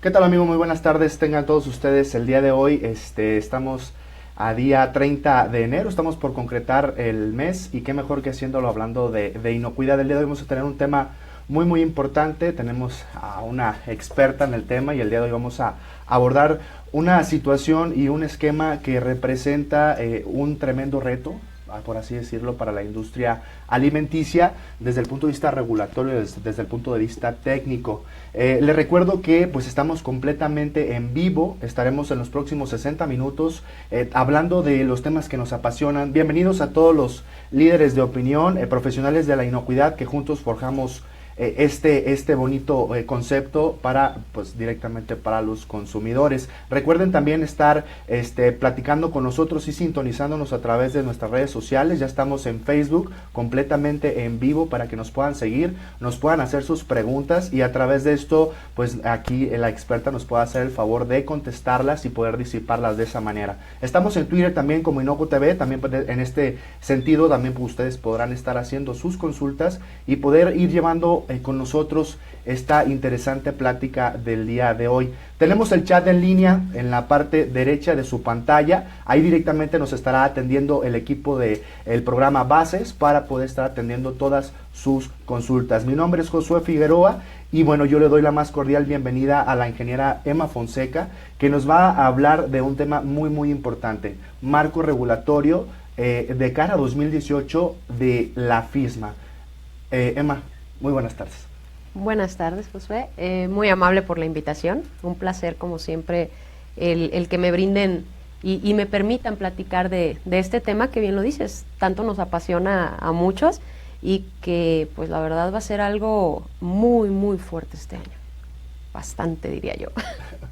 ¿Qué tal, amigo? Muy buenas tardes. Tengan todos ustedes el día de hoy. Estamos a día 30 de enero, estamos por concretar el mes y qué mejor que haciéndolo hablando de inocuidad. El día de hoy vamos a tener un tema muy importante. Tenemos a una experta en el tema y el día de hoy vamos a abordar una situación y un esquema que representa un tremendo reto, por así decirlo, para la industria alimenticia desde el punto de vista regulatorio, desde el punto de vista técnico. Les recuerdo que pues estamos completamente en vivo, estaremos en los próximos 60 minutos hablando de los temas que nos apasionan. Bienvenidos a todos los líderes de opinión, profesionales de la inocuidad, que juntos forjamos este bonito concepto para, pues, directamente para los consumidores. Recuerden también estar platicando con nosotros y sintonizándonos a través de nuestras redes sociales. Ya estamos en Facebook completamente en vivo para que nos puedan seguir, nos puedan hacer sus preguntas y a través de esto, pues aquí la experta nos pueda hacer el favor de contestarlas y poder disiparlas de esa manera. Estamos en Twitter también como Inocu TV, también en este sentido también ustedes podrán estar haciendo sus consultas y poder ir llevando con nosotros esta interesante plática del día de hoy. Tenemos el chat en línea en la parte derecha de su pantalla. Ahí directamente nos estará atendiendo el equipo del programa Bases para poder estar atendiendo todas sus consultas. Mi nombre es Josué Figueroa y bueno, yo le doy la más cordial bienvenida a la ingeniera Emma Fonseca, que nos va a hablar de un tema muy importante: marco regulatorio de cara a 2018 de la FISMA. Emma, muy buenas tardes. Buenas tardes, Josué. Muy amable por la invitación. Un placer, como siempre, el que me brinden y me permitan platicar de este tema que, bien lo dices, tanto nos apasiona a muchos y que, pues, la verdad va a ser algo muy fuerte este año. Bastante, diría yo.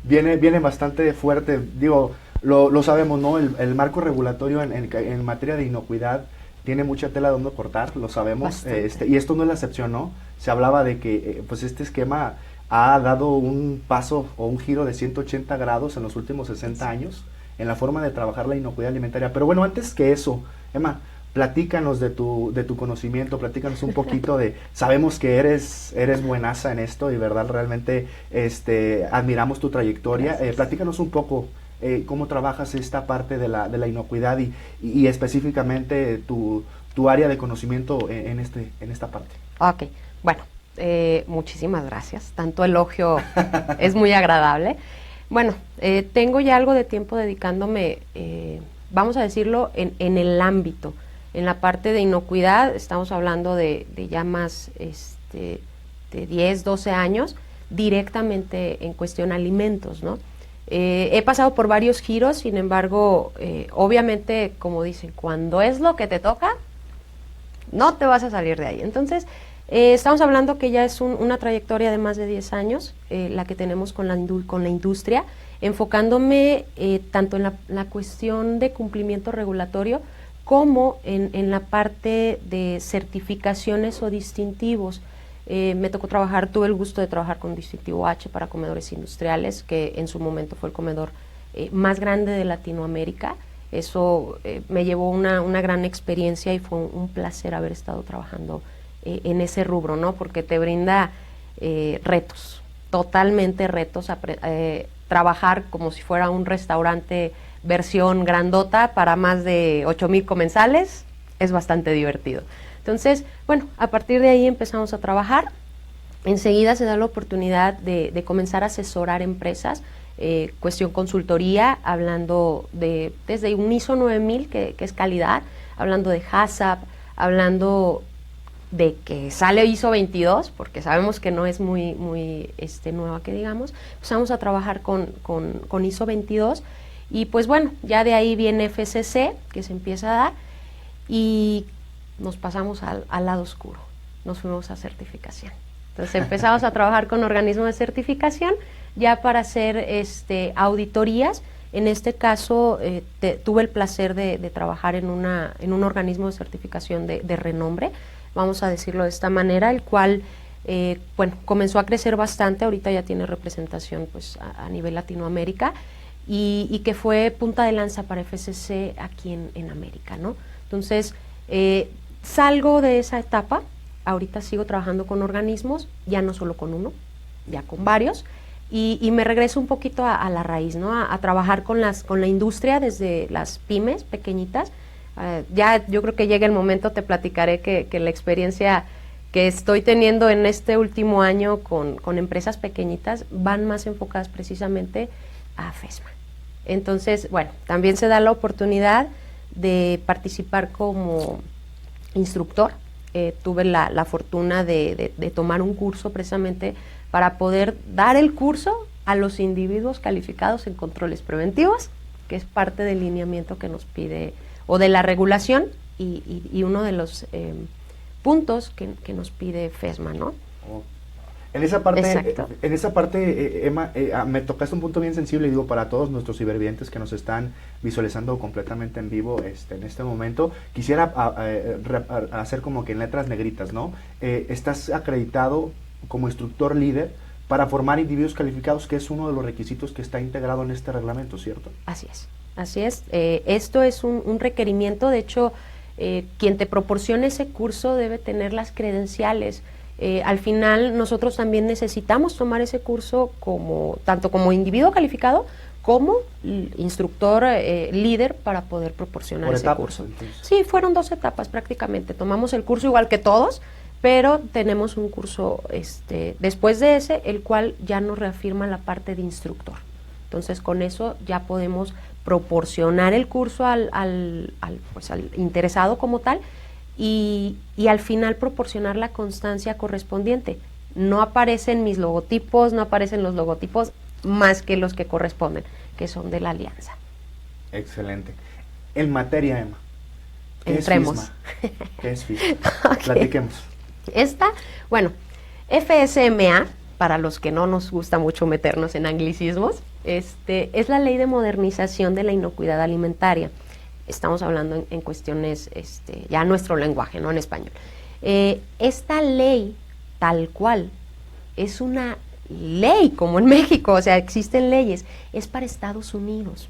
Viene bastante fuerte. Digo, lo sabemos, ¿no? El marco regulatorio en materia de inocuidad tiene mucha tela donde cortar, lo sabemos, y esto no es la excepción, ¿no? Se hablaba de que pues este esquema ha dado un paso o un giro de 180 grados en los últimos 60 años en la forma de trabajar la inocuidad alimentaria. Pero bueno, antes que eso, Emma, platícanos de tu conocimiento, platícanos un poquito sabemos que eres buenaza en esto y verdad, realmente admiramos tu trayectoria. Platícanos un poco cómo trabajas esta parte de la inocuidad y específicamente tu área de conocimiento en esta parte. Ok, bueno, muchísimas gracias. Tanto elogio es muy agradable. Bueno, tengo ya algo de tiempo dedicándome, vamos a decirlo, en el ámbito, en la parte de inocuidad. Estamos hablando de ya más de 10, 12 años, directamente en cuestión alimentos, ¿no? He pasado por varios giros, sin embargo, obviamente, como dicen, cuando es lo que te toca, no te vas a salir de ahí. Entonces, estamos hablando que ya es una trayectoria de más de 10 años, la que tenemos con la industria, enfocándome tanto en la cuestión de cumplimiento regulatorio como en la parte de certificaciones o distintivos. Me tocó tuve el gusto de trabajar con Distintivo H para comedores industriales, que en su momento fue el comedor más grande de Latinoamérica. Eso me llevó una gran experiencia y fue un placer haber estado trabajando en ese rubro, ¿no? Porque te brinda retos, totalmente retos, trabajar como si fuera un restaurante versión grandota para más de 8,000 comensales, es bastante divertido. Entonces, bueno, a partir de ahí empezamos a trabajar. Enseguida se da la oportunidad de comenzar a asesorar empresas, cuestión consultoría, hablando desde un ISO 9000, que es calidad, hablando de HACCP, hablando de que sale ISO 22, porque sabemos que no es muy nueva, que digamos. Empezamos a trabajar con ISO 22 y pues bueno, ya de ahí viene FSC, que se empieza a dar, y nos pasamos al lado oscuro, nos fuimos a certificación. Entonces empezamos a trabajar con organismos de certificación ya para hacer auditorías. En este caso tuve el placer de trabajar en un organismo de certificación de renombre, vamos a decirlo de esta manera, el cual comenzó a crecer bastante. Ahorita ya tiene representación pues a nivel Latinoamérica y que fue punta de lanza para FSC aquí en América, ¿no? Entonces salgo de esa etapa, ahorita sigo trabajando con organismos, ya no solo con uno, ya con varios, y me regreso un poquito a la raíz, ¿no? A trabajar con la industria desde las pymes pequeñitas. Ya yo creo que llega el momento, te platicaré que la experiencia que estoy teniendo en este último año con empresas pequeñitas van más enfocadas precisamente a FESMA. Entonces, bueno, también se da la oportunidad de participar como instructor. Tuve la fortuna de tomar un curso precisamente para poder dar el curso a los individuos calificados en controles preventivos, que es parte del lineamiento que nos pide, o de la regulación, y uno de los puntos que nos pide FESMA, ¿no? En esa parte, Emma, me tocaste un punto bien sensible, y digo, para todos nuestros cibervidentes que nos están visualizando completamente en vivo en este momento, quisiera hacer como que en letras negritas, ¿no? Estás acreditado como instructor líder para formar individuos calificados, que es uno de los requisitos que está integrado en este reglamento, ¿cierto? Así es, así es. Esto es un requerimiento, de hecho, quien te proporcione ese curso debe tener las credenciales. Al final nosotros también necesitamos tomar ese curso tanto como individuo calificado como instructor líder para poder proporcionar por ese etapas, curso. Entonces. Sí, fueron 2 etapas prácticamente. Tomamos el curso igual que todos, pero tenemos un curso después de ese, el cual ya nos reafirma la parte de instructor. Entonces con eso ya podemos proporcionar el curso al interesado como tal, y al final proporcionar la constancia correspondiente. No aparecen mis logotipos, no aparecen los logotipos más que los que corresponden, que son de la alianza. Excelente. En materia, Emma, ¿qué Entremos. es FISMA? ¿Qué es FISMA? Okay. Platiquemos. FSMA, para los que no nos gusta mucho meternos en anglicismos, es la Ley de Modernización de la Inocuidad Alimentaria. Estamos hablando en cuestiones, ya nuestro lenguaje, no en español. Esta ley, tal cual, es una ley como en México, o sea, existen leyes, es para Estados Unidos.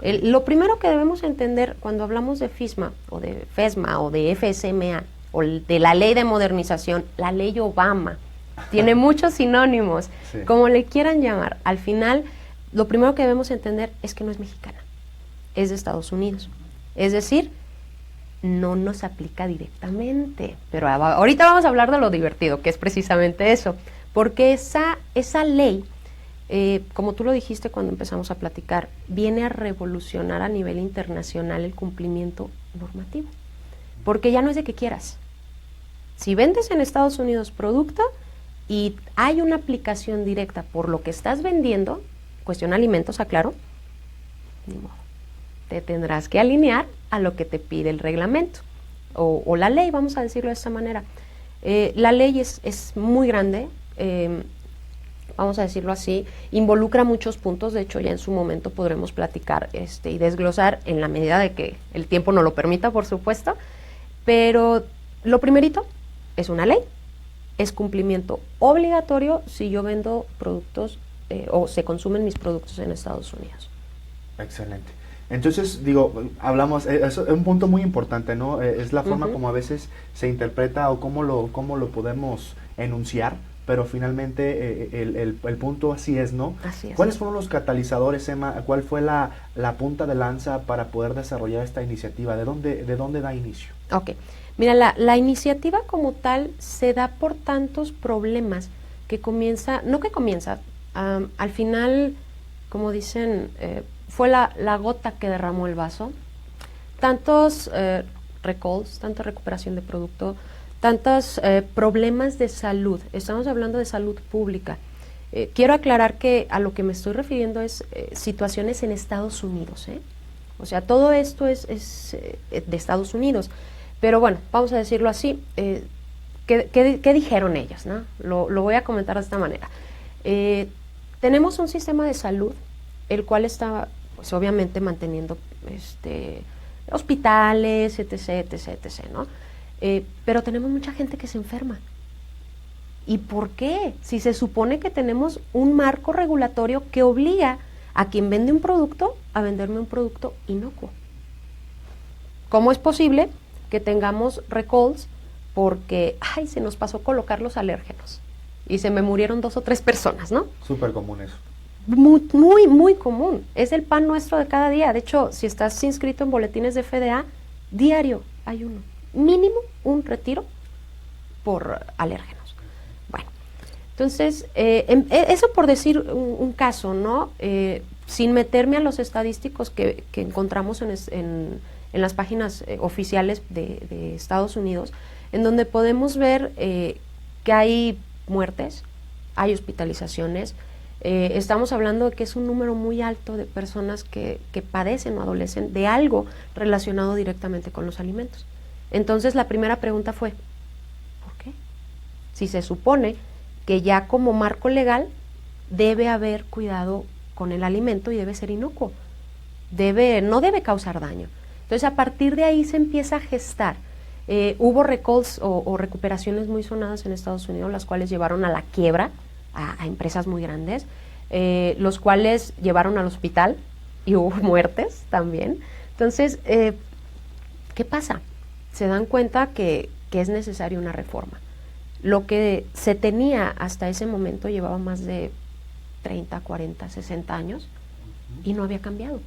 Lo primero que debemos entender cuando hablamos de FISMA, o de FESMA, o de FSMA, o de la Ley de Modernización, la Ley Obama, tiene muchos sinónimos, sí, como le quieran llamar. Al final, lo primero que debemos entender es que no es mexicana, es de Estados Unidos. Es decir, no nos aplica directamente, pero ahorita vamos a hablar de lo divertido, que es precisamente eso, porque esa ley, como tú lo dijiste cuando empezamos a platicar, viene a revolucionar a nivel internacional el cumplimiento normativo, porque ya no es de que quieras. Si vendes en Estados Unidos producto y hay una aplicación directa por lo que estás vendiendo, cuestión alimentos, aclaro, ni modo. Te tendrás que alinear a lo que te pide el reglamento o la ley, vamos a decirlo de esta manera. La ley es muy grande, vamos a decirlo así, involucra muchos puntos. De hecho ya en su momento podremos platicar y desglosar en la medida de que el tiempo nos lo permita, por supuesto, pero lo primerito es una ley, es cumplimiento obligatorio si yo vendo productos o se consumen mis productos en Estados Unidos. Excelente. Entonces, digo, hablamos, es un punto muy importante, ¿no? Es la forma como a veces se interpreta o cómo lo podemos enunciar, pero finalmente el punto así es, ¿no? Así es. ¿Cuáles fueron los catalizadores, Emma? ¿Cuál fue la punta de lanza para poder desarrollar esta iniciativa? ¿De dónde da inicio? Ok, mira, la iniciativa como tal se da por tantos problemas que al final, como dicen, fue la gota que derramó el vaso. Tantos recalls, tanta recuperación de producto, tantos problemas de salud. Estamos hablando de salud pública. Quiero aclarar que a lo que me estoy refiriendo es situaciones en Estados Unidos, ¿eh? O sea, todo esto es de Estados Unidos. Pero bueno, vamos a decirlo así. ¿Qué dijeron ellos, ¿no? Lo voy a comentar de esta manera. Tenemos un sistema de salud, el cual está, pues obviamente, manteniendo hospitales, etc., ¿no? Pero tenemos mucha gente que se enferma. ¿Y por qué? Si se supone que tenemos un marco regulatorio que obliga a quien vende un producto a venderme un producto inocuo. ¿Cómo es posible que tengamos recalls porque se nos pasó colocar los alérgenos? y se me murieron 2 o 3 personas, ¿no? Súper común eso. Muy, muy, muy común. Es el pan nuestro de cada día. De hecho, si estás inscrito en boletines de FDA, diario hay uno. Mínimo un retiro por alérgenos. Bueno, entonces, eso por decir un caso, ¿no? Sin meterme a los estadísticos que encontramos en las páginas oficiales de Estados Unidos, en donde podemos ver que hay muertes, hay hospitalizaciones. Estamos hablando de que es un número muy alto de personas que padecen o adolecen de algo relacionado directamente con los alimentos. Entonces la primera pregunta fue, ¿por qué? Si se supone que ya como marco legal debe haber cuidado con el alimento y debe ser inocuo, no debe causar daño. Entonces a partir de ahí se empieza a gestar. Hubo recalls o recuperaciones muy sonadas en Estados Unidos, las cuales llevaron a la quiebra a empresas muy grandes, los cuales llevaron al hospital y hubo muertes también. Entonces, ¿qué pasa? Se dan cuenta que es necesaria una reforma. Lo que se tenía hasta ese momento llevaba más de 30, 40, 60 años y no había cambiado.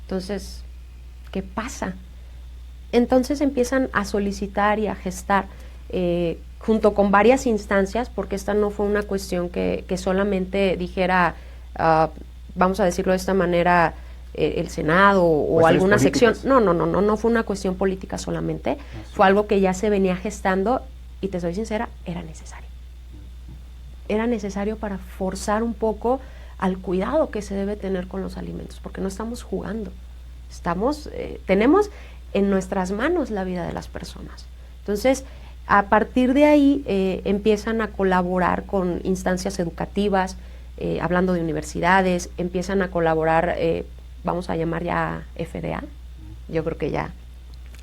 Entonces, ¿qué pasa? Entonces empiezan a solicitar y a gestar junto con varias instancias, porque esta no fue una cuestión que solamente dijera, vamos a decirlo de esta manera, el Senado o alguna sección. No fue una cuestión política solamente, fue algo que ya se venía gestando y te soy sincera, era necesario. Era necesario para forzar un poco al cuidado que se debe tener con los alimentos, porque no estamos jugando, tenemos en nuestras manos la vida de las personas. Entonces, a partir de ahí empiezan a colaborar con instancias educativas, hablando de universidades, empiezan a colaborar, vamos a llamar ya FDA, yo creo que ya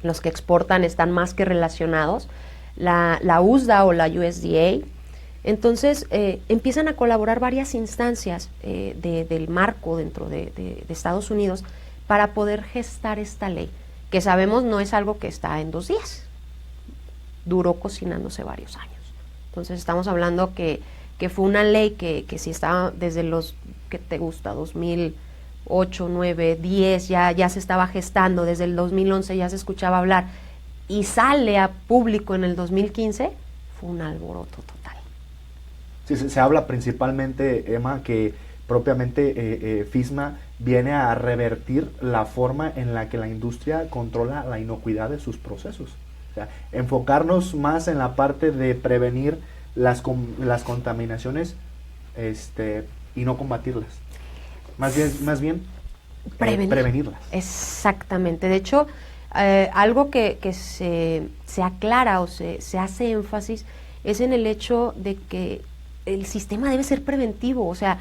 los que exportan están más que relacionados, la USDA o la USDA. Entonces empiezan a colaborar varias instancias del marco dentro de Estados Unidos para poder gestar esta ley, que sabemos no es algo que está en 2 días, duró cocinándose varios años. Entonces estamos hablando que fue una ley que si estaba desde los, ¿qué te gusta? 2008, 9, 10, ya se estaba gestando, desde el 2011 ya se escuchaba hablar, y sale a público en el 2015, fue un alboroto total. Sí, se habla principalmente, Emma, que propiamente FISMA viene a revertir la forma en la que la industria controla la inocuidad de sus procesos. O sea, enfocarnos más en la parte de prevenir las contaminaciones y no combatirlas. Más bien prevenirlas. Exactamente. De hecho, algo que se aclara o se hace énfasis es en el hecho de que el sistema debe ser preventivo. O sea,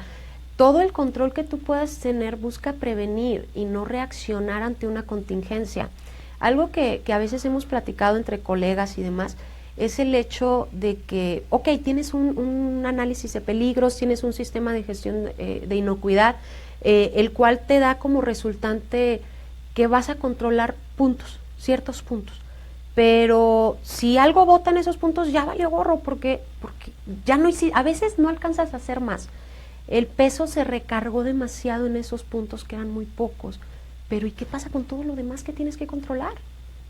todo el control que tú puedas tener busca prevenir y no reaccionar ante una contingencia. Algo que a veces hemos platicado entre colegas y demás es el hecho de que, ok, tienes un análisis de peligros, tienes un sistema de gestión de inocuidad, el cual te da como resultante que vas a controlar ciertos puntos. Pero si algo bota en esos puntos, ya valió gorro, porque ya no a veces no alcanzas a hacer más. El peso se recargó demasiado en esos puntos que eran muy pocos. Pero ¿y qué pasa con todo lo demás que tienes que controlar?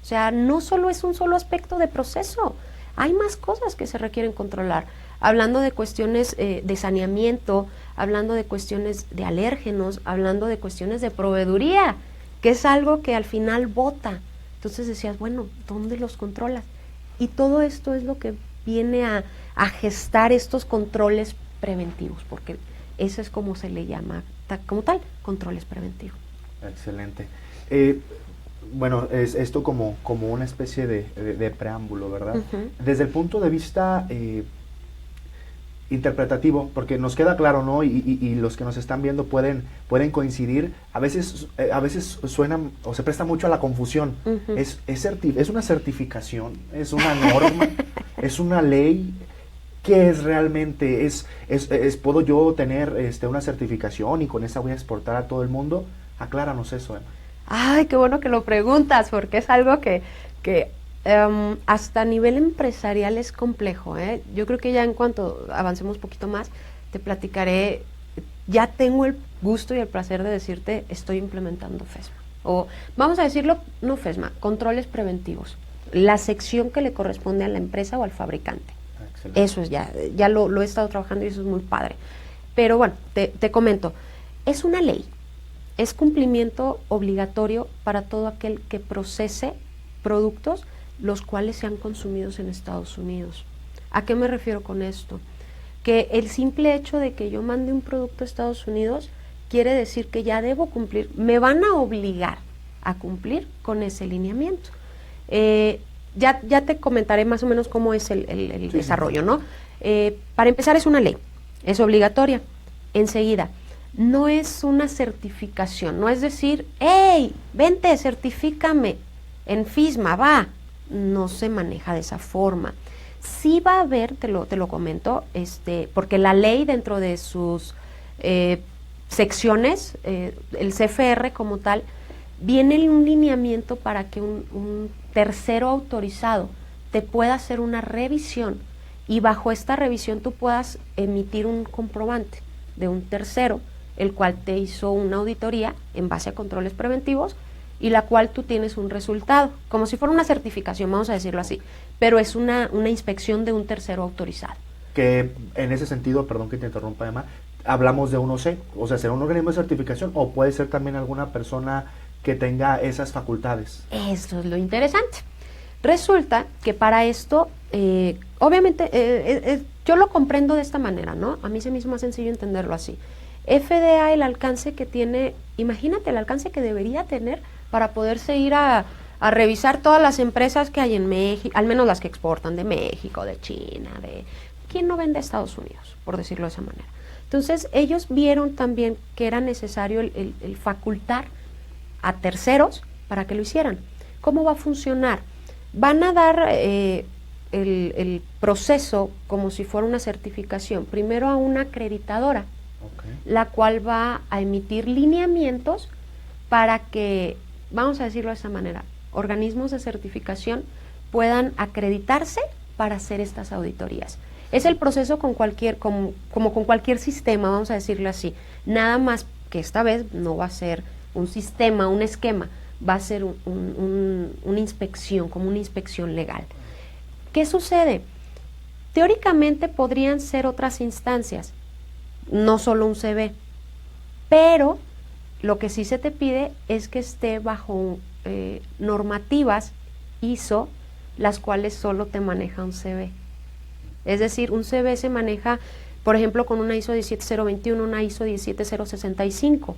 O sea, no solo es un solo aspecto de proceso, hay más cosas que se requieren controlar. Hablando de cuestiones de saneamiento, hablando de cuestiones de alérgenos, hablando de cuestiones de proveeduría, que es algo que al final bota. Entonces decías, bueno, ¿dónde los controlas? Y todo esto es lo que viene a gestar estos controles preventivos, porque eso es como se le llama como tal, controles preventivos. Excelente. Bueno, es esto como una especie de preámbulo, ¿verdad? Uh-huh. Desde el punto de vista interpretativo, porque nos queda claro, ¿no? Y los que nos están viendo pueden coincidir. A veces suenan o se presta mucho a la confusión. Uh-huh. Es una certificación, es una norma, es una ley. ¿Qué es realmente? ¿Puedo yo tener una certificación y con esa voy a exportar a todo el mundo? Acláranos eso, Emma. Ay, qué bueno que lo preguntas, porque es algo que hasta a nivel empresarial es complejo, ¿eh? Yo creo que ya en cuanto avancemos un poquito más, te platicaré, ya tengo el gusto y el placer de decirte, estoy implementando FESMA. O vamos a decirlo, no FESMA, controles preventivos. La sección que le corresponde a la empresa o al fabricante. Excelente. Eso es ya lo he estado trabajando y eso es muy padre. Pero bueno, te comento, es una ley, es cumplimiento obligatorio para todo aquel que procese productos los cuales sean consumidos en Estados Unidos. ¿A qué me refiero con esto? Que el simple hecho de que yo mande un producto a Estados Unidos quiere decir que ya debo cumplir, me van a obligar a cumplir con ese lineamiento. Ya te comentaré más o menos cómo es el desarrollo, ¿no? Para empezar, es una ley, es obligatoria. Enseguida, no es una certificación, no es decir, hey, vente, certifícame en FISMA, va. No se maneja de esa forma. Sí va a haber, te lo comento, porque la ley dentro de sus secciones, el CFR como tal, viene un lineamiento para que un tercero autorizado te pueda hacer una revisión y bajo esta revisión tú puedas emitir un comprobante de un tercero, el cual te hizo una auditoría en base a controles preventivos y la cual tú tienes un resultado, como si fuera una certificación, vamos a decirlo así, pero es una inspección de un tercero autorizado. Que en ese sentido, perdón que te interrumpa, Emma, hablamos de un OC, o sea, ¿será un organismo de certificación o puede ser también alguna persona que tenga esas facultades? Eso es lo interesante. Resulta que para esto, obviamente, yo lo comprendo de esta manera, ¿no? A mí se me hizo más sencillo entenderlo así. FDA, el alcance que tiene, imagínate el alcance que debería tener para poderse ir a revisar todas las empresas que hay en México, al menos las que exportan de México, de China, de... ¿Quién no vende a Estados Unidos, por decirlo de esa manera? Entonces, ellos vieron también que era necesario el facultar a terceros para que lo hicieran. ¿Cómo va a funcionar? Van a dar el proceso como si fuera una certificación, primero a una acreditadora, la cual va a emitir lineamientos para que, vamos a decirlo de esa manera, organismos de certificación puedan acreditarse para hacer estas auditorías. Es el proceso como con cualquier sistema, vamos a decirlo así, nada más que esta vez no va a ser un sistema, un esquema, va a ser una inspección, como una inspección legal. ¿Qué sucede? Teóricamente podrían ser otras instancias, no solo un CB, pero lo que sí se te pide es que esté bajo normativas ISO, las cuales solo te maneja un CB. Es decir, un CB se maneja, por ejemplo, con una ISO 17021, una ISO 17065.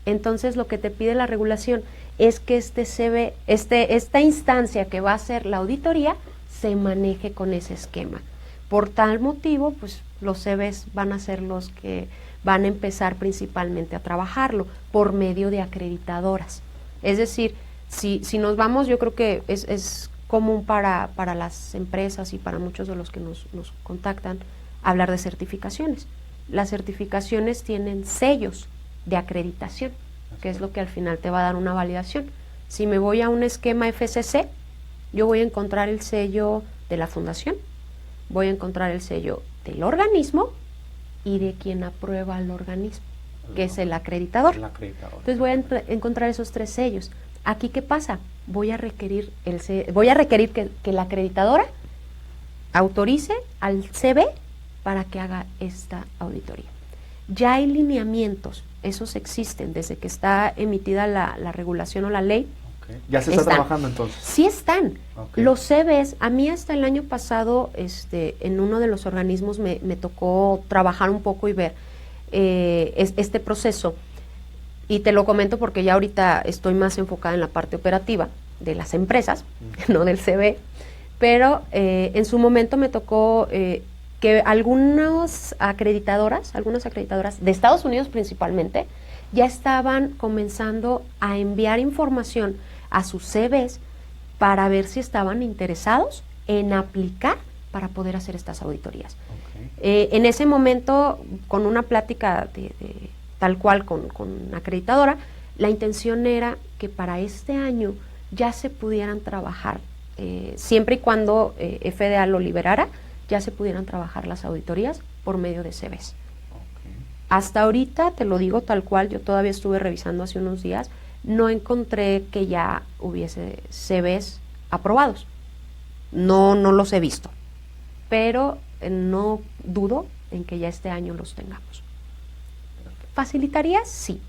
Entonces, lo que te pide la regulación es que este CB, esta instancia que va a hacer la auditoría, se maneje con ese esquema. Por tal motivo, pues los CBs van a ser los que van a empezar principalmente a trabajarlo por medio de acreditadoras. Es decir, si nos vamos, yo creo que es común para las empresas y para muchos de los que nos contactan hablar de certificaciones. Las certificaciones tienen sellos de acreditación, que es lo que al final te va a dar una validación. Si me voy a un esquema FCC, yo voy a encontrar el sello de la fundación, voy a encontrar el sello del organismo y de quien aprueba el organismo, que es el acreditador. Entonces voy a encontrar esos tres sellos. Aquí, ¿qué pasa? Voy a requerir que la acreditadora autorice al CB para que haga esta auditoría. Ya hay lineamientos, esos existen desde que está emitida la regulación o la ley. Okay. ¿Ya se está trabajando entonces? Sí están. Okay. Los CBs, a mí hasta el año pasado, en uno de los organismos me tocó trabajar un poco y ver este proceso. Y te lo comento porque ya ahorita estoy más enfocada en la parte operativa de las empresas, no del CB, pero en su momento me tocó que algunas acreditadoras de Estados Unidos principalmente, ya estaban comenzando a enviar información a sus CBs para ver si estaban interesados en aplicar para poder hacer estas auditorías. Okay. En ese momento, con una plática tal cual con acreditadora, la intención era que para este año ya se pudieran trabajar siempre y cuando FDA lo liberara, ya se pudieran trabajar las auditorías por medio de CVs. Hasta ahorita, te lo digo tal cual, yo todavía estuve revisando hace unos días, no encontré que ya hubiese CVs aprobados. No los he visto, pero no dudo en que ya este año los tengamos. ¿Facilitaría? Sí.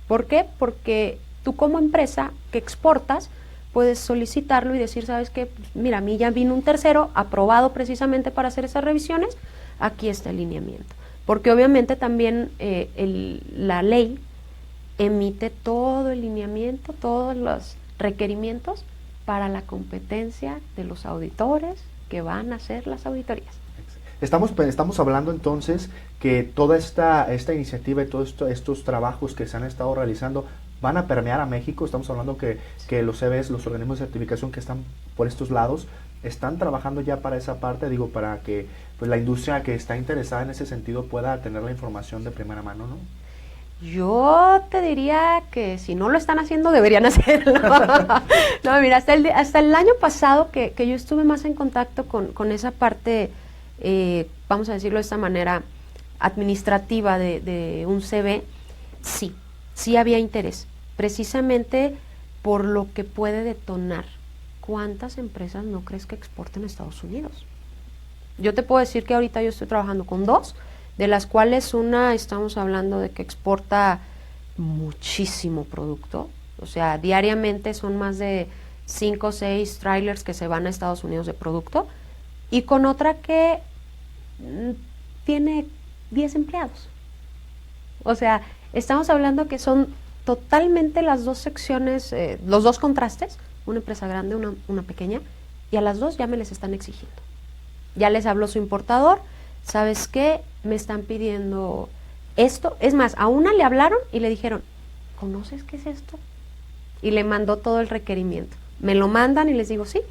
¿Por qué? Porque tú como empresa que exportas, puedes solicitarlo y decir, ¿sabes qué? Pues mira, a mí ya vino un tercero aprobado precisamente para hacer esas revisiones, aquí está el lineamiento. Porque obviamente también la ley emite todo el lineamiento, todos los requerimientos para la competencia de los auditores que van a hacer las auditorías. Estamos hablando entonces que toda esta iniciativa y todos estos trabajos que se han estado realizando van a permear a México. Estamos hablando que los CVs, los organismos de certificación que están por estos lados, están trabajando ya para esa parte, para que pues la industria que está interesada en ese sentido pueda tener la información de primera mano, ¿no? Yo te diría que si no lo están haciendo, deberían hacerlo. No, mira, hasta el año pasado que yo estuve más en contacto con esa parte, vamos a decirlo de esta manera, administrativa de un CV, sí había interés, precisamente por lo que puede detonar. ¿Cuántas empresas no crees que exporten a Estados Unidos? Yo te puedo decir que ahorita yo estoy trabajando con 2, de las cuales una estamos hablando de que exporta muchísimo producto, o sea, diariamente son más de 5 o 6 trailers que se van a Estados Unidos de producto, y con otra que tiene 10 empleados. O sea, estamos hablando que son totalmente las dos secciones, los dos contrastes, una empresa grande, una pequeña, y a las dos ya me les están exigiendo. Ya les habló su importador, ¿sabes qué? Me están pidiendo esto. Es más, a una le hablaron y le dijeron, ¿conoces qué es esto? Y le mandó todo el requerimiento. Me lo mandan y les digo, sí,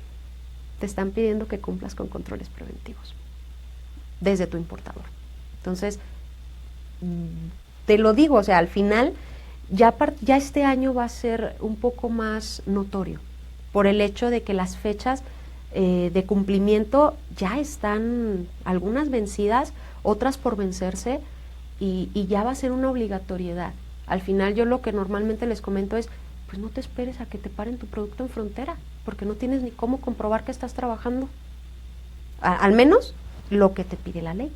te están pidiendo que cumplas con controles preventivos desde tu importador. Entonces, te lo digo, o sea, al final ya este año va a ser un poco más notorio por el hecho de que las fechas de cumplimiento ya están algunas vencidas, otras por vencerse, y ya va a ser una obligatoriedad. Al final yo lo que normalmente les comento es, pues no te esperes a que te paren tu producto en frontera, porque no tienes ni cómo comprobar que estás trabajando. Al menos lo que te pide la ley.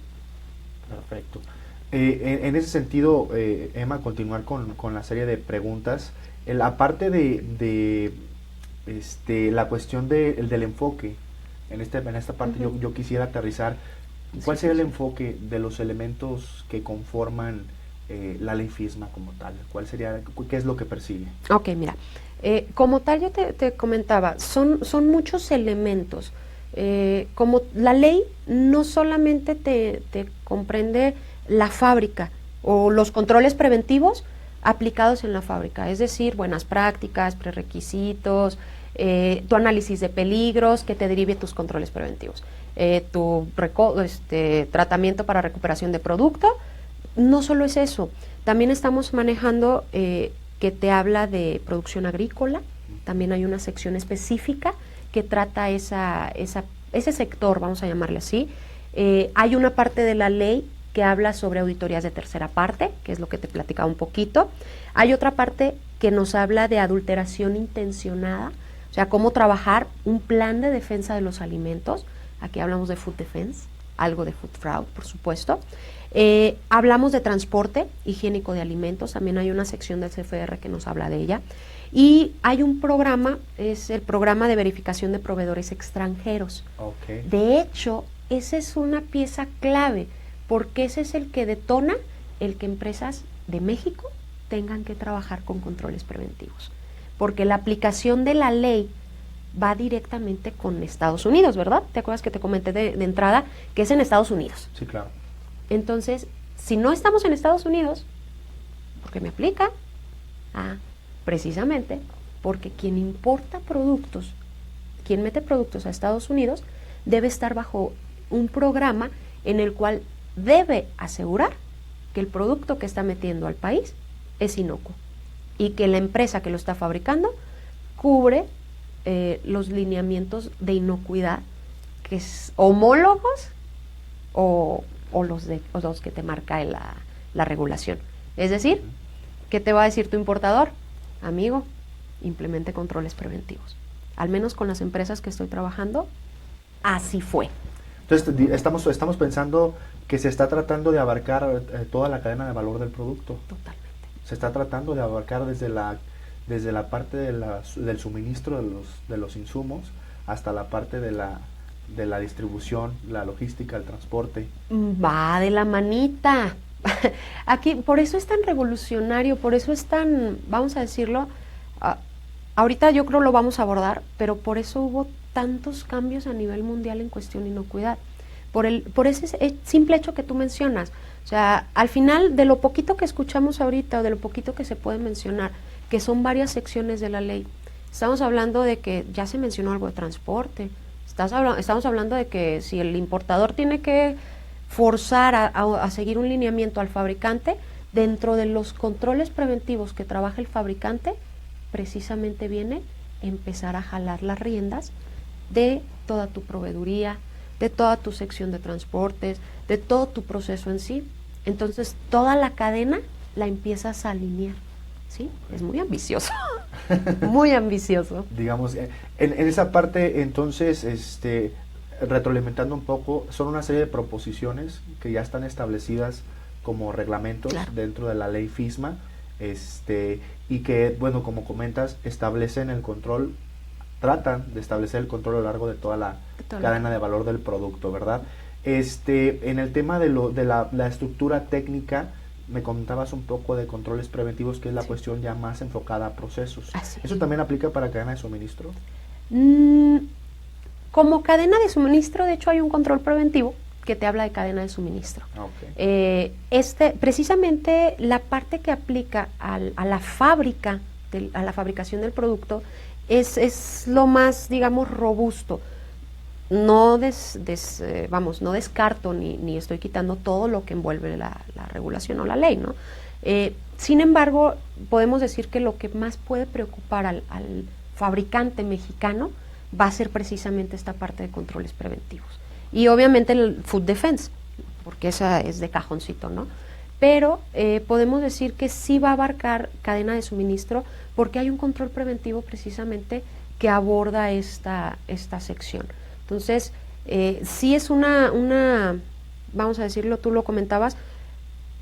Perfecto. En ese sentido, Emma, continuar con la serie de preguntas. Aparte de la cuestión del enfoque, en esta parte yo quisiera aterrizar, ¿cuál sería el enfoque de los elementos que conforman la ley FISMA como tal? ¿Qué es lo que persigue? Ok, mira, como tal yo te comentaba, son muchos elementos. Como la ley no solamente te comprende la fábrica o los controles preventivos aplicados en la fábrica, es decir, buenas prácticas, prerequisitos, tu análisis de peligros que te derive tus controles preventivos, tu tratamiento para recuperación de producto. No solo es eso, también estamos manejando que te habla de producción agrícola, también hay una sección específica que trata ese sector, vamos a llamarle así. Hay una parte de la ley que habla sobre auditorías de tercera parte, que es lo que te platicaba un poquito. Hay otra parte que nos habla de adulteración intencionada, o sea, cómo trabajar un plan de defensa de los alimentos. Aquí hablamos de food defense, algo de food fraud, por supuesto. Hablamos de transporte higiénico de alimentos, también hay una sección del CFR que nos habla de ella. Y hay un programa, es el programa de verificación de proveedores extranjeros. Okay. De hecho, esa es una pieza clave, porque ese es el que detona el que empresas de México tengan que trabajar con controles preventivos. Porque la aplicación de la ley va directamente con Estados Unidos, ¿verdad? ¿Te acuerdas que te comenté de entrada que es en Estados Unidos? Sí, claro. Entonces, si no estamos en Estados Unidos, ¿por qué me aplica? Precisamente porque quien importa productos, quien mete productos a Estados Unidos, debe estar bajo un programa en el cual debe asegurar que el producto que está metiendo al país es inocuo y que la empresa que lo está fabricando cubre los lineamientos de inocuidad que es homólogos o los que te marca la regulación. Es decir, ¿qué te va a decir tu importador? Amigo, implemente controles preventivos. Al menos con las empresas que estoy trabajando, así fue. Entonces, estamos pensando que se está tratando de abarcar toda la cadena de valor del producto. Totalmente. Se está tratando de abarcar desde la parte del suministro de los insumos hasta la parte de la distribución, la logística, el transporte. Va de la manita. Aquí, por eso es tan revolucionario, por eso es tan, vamos a decirlo, ahorita yo creo lo vamos a abordar, pero por eso hubo tantos cambios a nivel mundial en cuestión de inocuidad. Por ese simple hecho que tú mencionas. O sea, al final, de lo poquito que escuchamos ahorita, o de lo poquito que se puede mencionar, que son varias secciones de la ley, estamos hablando de que ya se mencionó algo de transporte, estamos hablando de que si el importador tiene que forzar a seguir un lineamiento al fabricante, dentro de los controles preventivos que trabaja el fabricante, precisamente viene empezar a jalar las riendas de toda tu proveeduría, de toda tu sección de transportes, de todo tu proceso en sí. Entonces, toda la cadena la empiezas a alinear, ¿sí? Es muy ambicioso, muy ambicioso. Digamos, en esa parte, entonces, retroalimentando un poco, son una serie de proposiciones que ya están establecidas como reglamentos, claro, dentro de la ley FISMA, y que, bueno, como comentas, establecen el control, tratan de establecer el control a lo largo de toda la cadena de valor del producto, ¿verdad? En el tema de la estructura técnica, me comentabas un poco de controles preventivos, que es la cuestión ya más enfocada a procesos. ¿Eso también aplica para cadena de suministro? Como cadena de suministro, de hecho, hay un control preventivo que te habla de cadena de suministro. Okay. Precisamente la parte que aplica a la fábrica, a la fabricación del producto, es lo más, digamos, robusto. No no descarto ni estoy quitando todo lo que envuelve la regulación o la ley, ¿no? Sin embargo, podemos decir que lo que más puede preocupar al fabricante mexicano va a ser precisamente esta parte de controles preventivos. Y obviamente el Food Defense, porque esa es de cajoncito, ¿no? Pero podemos decir que sí va a abarcar cadena de suministro porque hay un control preventivo precisamente que aborda esta sección. Entonces, sí es una, vamos a decirlo, tú lo comentabas,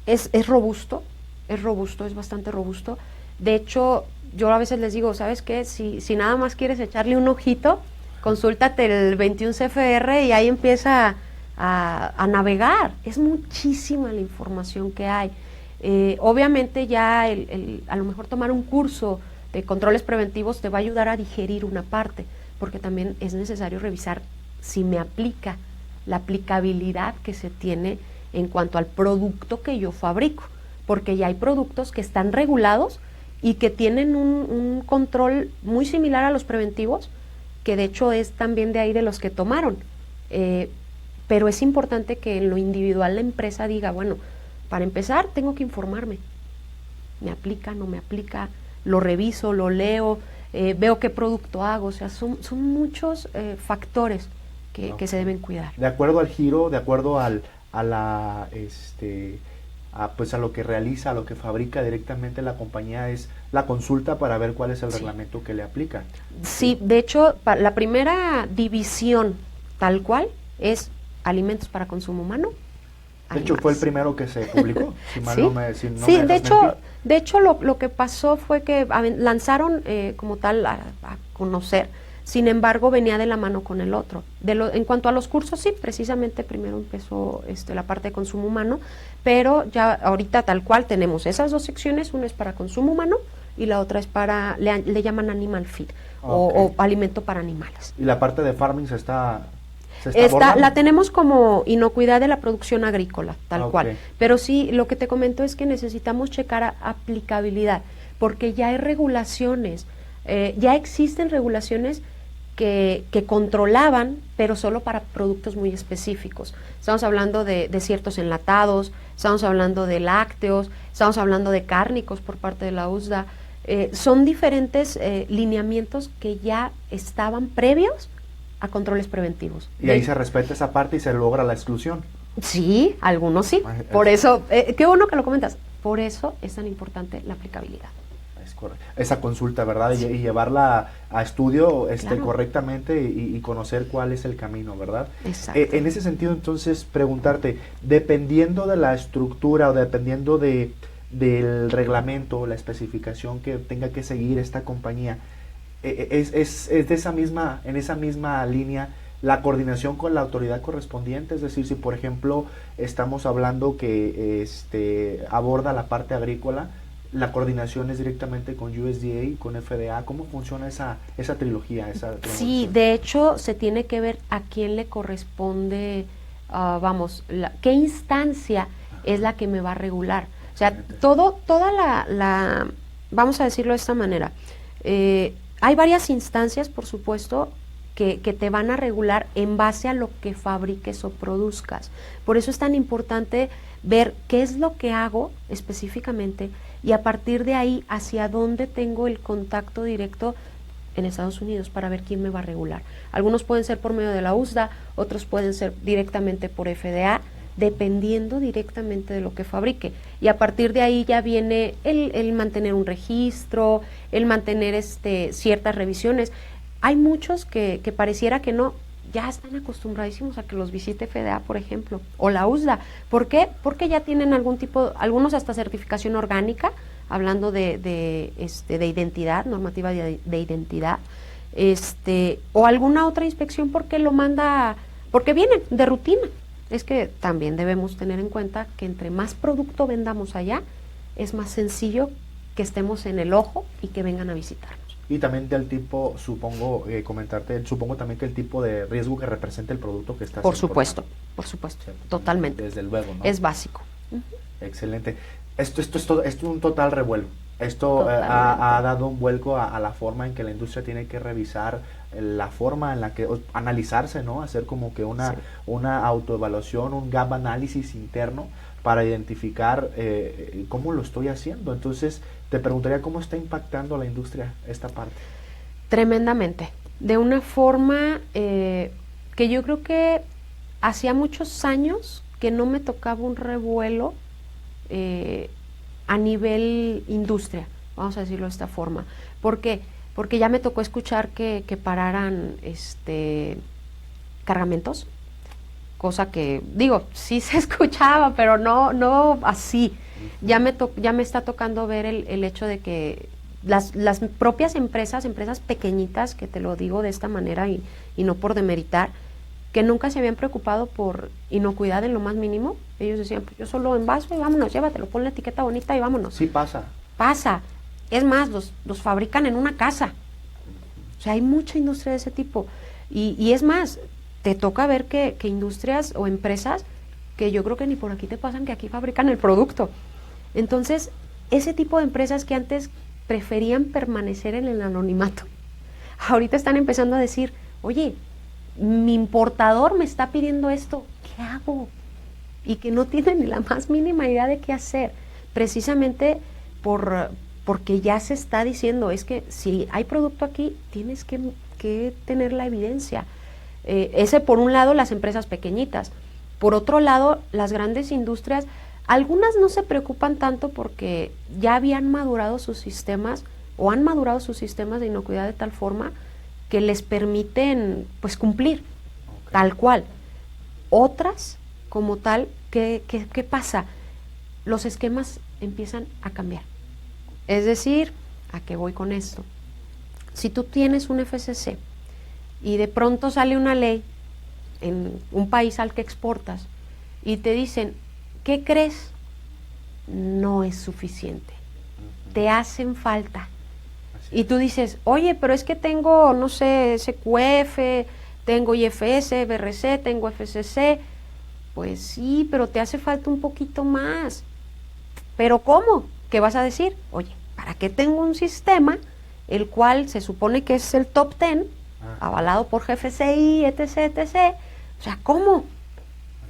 es robusto, es bastante robusto. De hecho, yo a veces les digo, ¿sabes qué? Si nada más quieres echarle un ojito, consúltate el 21 CFR y ahí empieza a navegar. Es muchísima la información que hay. Obviamente ya a lo mejor tomar un curso de controles preventivos te va a ayudar a digerir una parte, porque también es necesario revisar si me aplica la aplicabilidad que se tiene en cuanto al producto que yo fabrico, porque ya hay productos que están regulados y que tienen un control muy similar a los preventivos, que de hecho es también de ahí de los que tomaron. Pero es importante que en lo individual la empresa diga, bueno, para empezar tengo que informarme, ¿me aplica, no me aplica? Lo reviso, lo leo, veo qué producto hago, o sea, son muchos factores que se deben cuidar. De acuerdo al giro, de acuerdo a lo que realiza, a lo que fabrica directamente la compañía, es la consulta para ver cuál es el reglamento que le aplica. Sí, de hecho, la primera división tal cual es alimentos para consumo humano. De hecho, fue el primero que se publicó. Si mal sí, no me, si no sí, me de hecho lo que pasó fue que lanzaron como tal a conocer. Sin embargo, venía de la mano con el otro. En cuanto a los cursos, sí, precisamente primero empezó la parte de consumo humano, pero ya ahorita tal cual tenemos esas dos secciones, una es para consumo humano y la otra es para, le llaman animal feed, o alimento para animales. ¿Y la parte de farming se está la tenemos como inocuidad de la producción agrícola, tal cual. Pero sí, lo que te comento es que necesitamos checar aplicabilidad, porque ya hay regulaciones, ya existen regulaciones que controlaban, pero solo para productos muy específicos. Estamos hablando de ciertos enlatados, estamos hablando de lácteos, estamos hablando de cárnicos por parte de la USDA, Son diferentes lineamientos que ya estaban previos a controles preventivos. Y ahí se respeta esa parte y se logra la exclusión. Sí, algunos sí. Por eso, qué bueno que lo comentas. Por eso es tan importante la aplicabilidad. Es correcto. Esa consulta, ¿verdad? Sí. Y llevarla a estudio claro. correctamente y conocer cuál es el camino, ¿verdad? Exacto. En ese sentido, entonces, preguntarte, dependiendo de la estructura o dependiendo del reglamento, la especificación que tenga que seguir esta compañía, es de esa misma, en esa misma línea la coordinación con la autoridad correspondiente, es decir, si por ejemplo estamos hablando que aborda la parte agrícola, la coordinación es directamente con USDA y con FDA. ¿Cómo funciona esa trilogía? Sí, de hecho se tiene que ver a quién le corresponde, qué instancia es la que me va a regular. O sea, toda la vamos a decirlo de esta manera, hay varias instancias, por supuesto, que te van a regular en base a lo que fabriques o produzcas. Por eso es tan importante ver qué es lo que hago específicamente y a partir de ahí hacia dónde tengo el contacto directo en Estados Unidos para ver quién me va a regular. Algunos pueden ser por medio de la USDA, otros pueden ser directamente por FDA, dependiendo directamente de lo que fabrique. Y a partir de ahí ya viene el mantener un registro, el mantener ciertas revisiones. Hay muchos que pareciera que no, ya están acostumbradísimos a que los visite FDA, por ejemplo, o la USDA. ¿Por qué? Porque ya tienen algunos hasta certificación orgánica, hablando de identidad, normativa de identidad, o alguna otra inspección porque porque vienen de rutina. Es que también debemos tener en cuenta que entre más producto vendamos allá, es más sencillo que estemos en el ojo y que vengan a visitarnos. Y también del tipo, supongo también que el tipo de riesgo que representa el producto que estás Por supuesto, totalmente. Desde luego, ¿no? Es básico. Excelente. Esto es un total revuelo. Esto ha dado un vuelco a la forma en que la industria tiene que revisar, la forma en la que analizarse, ¿no? Hacer como que una autoevaluación, un gap análisis interno para identificar cómo lo estoy haciendo. Entonces, te preguntaría cómo está impactando a la industria esta parte. Tremendamente. De una forma que yo creo que hacía muchos años que no me tocaba un revuelo a nivel industria, vamos a decirlo de esta forma. ¿Por qué? Porque ya me tocó escuchar que pararan cargamentos, cosa que, digo, sí se escuchaba, pero no así. Ya me está tocando ver el hecho de que las propias empresas pequeñitas, que te lo digo de esta manera y no por demeritar, que nunca se habían preocupado por inocuidad en lo más mínimo. Ellos decían, pues yo solo envaso y vámonos, llévatelo, pon la etiqueta bonita y vámonos. Sí pasa. Pasa. Es más, los fabrican en una casa. O sea, hay mucha industria de ese tipo. Y es más, te toca ver que industrias o empresas que yo creo que ni por aquí te pasan, que aquí fabrican el producto. Entonces, ese tipo de empresas que antes preferían permanecer en el anonimato, ahorita están empezando a decir, oye, mi importador me está pidiendo esto, ¿qué hago? Y que no tienen ni la más mínima idea de qué hacer, precisamente porque ya se está diciendo, es que si hay producto aquí, tienes que tener la evidencia. Ese por un lado las empresas pequeñitas, por otro lado las grandes industrias, algunas no se preocupan tanto porque ya habían madurado sus sistemas o han madurado sus sistemas de inocuidad de tal forma que les permiten pues cumplir tal cual. Otras como tal, ¿qué pasa? Los esquemas empiezan a cambiar. Es decir, ¿a qué voy con esto? Si tú tienes un FCC y de pronto sale una ley en un país al que exportas y te dicen, ¿qué crees? No es suficiente. Te hacen falta. Y tú dices, oye, pero es que tengo, no sé, SQF, tengo IFS, BRC, tengo FCC. Pues sí, pero te hace falta un poquito más. ¿Pero cómo? ¿Qué vas a decir? Oye, ¿para qué tengo un sistema el cual se supone que es el top 10, avalado por GFCI, etc., etc.? O sea, ¿cómo?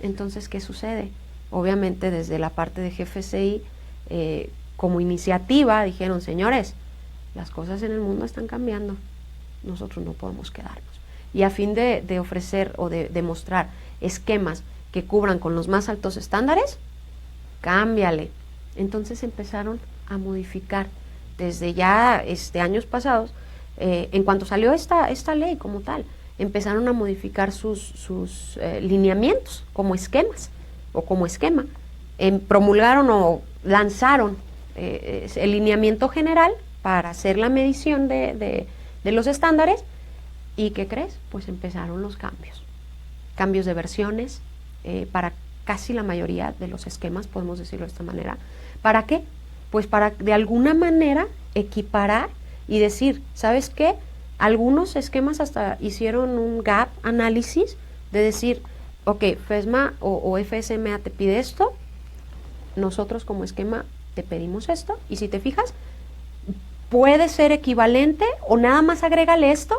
Entonces, ¿qué sucede? Obviamente desde la parte de GFCI, como iniciativa, dijeron, señores, las cosas en el mundo están cambiando, nosotros no podemos quedarnos. Y a fin de ofrecer o de mostrar esquemas que cubran con los más altos estándares, cámbiale. Entonces empezaron a modificar desde ya años pasados, en cuanto salió esta ley como tal, empezaron a modificar sus lineamientos como esquemas o como esquema. Promulgaron o lanzaron el lineamiento general para hacer la medición de los estándares. ¿Y qué crees? Pues empezaron los cambios de versiones para casi la mayoría de los esquemas, podemos decirlo de esta manera. ¿Para qué? Pues para de alguna manera equiparar y decir, ¿sabes qué? Algunos esquemas hasta hicieron un gap análisis de decir, ok, FESMA o FSMA te pide esto, nosotros como esquema te pedimos esto, y si te fijas, puede ser equivalente o nada más agrégale esto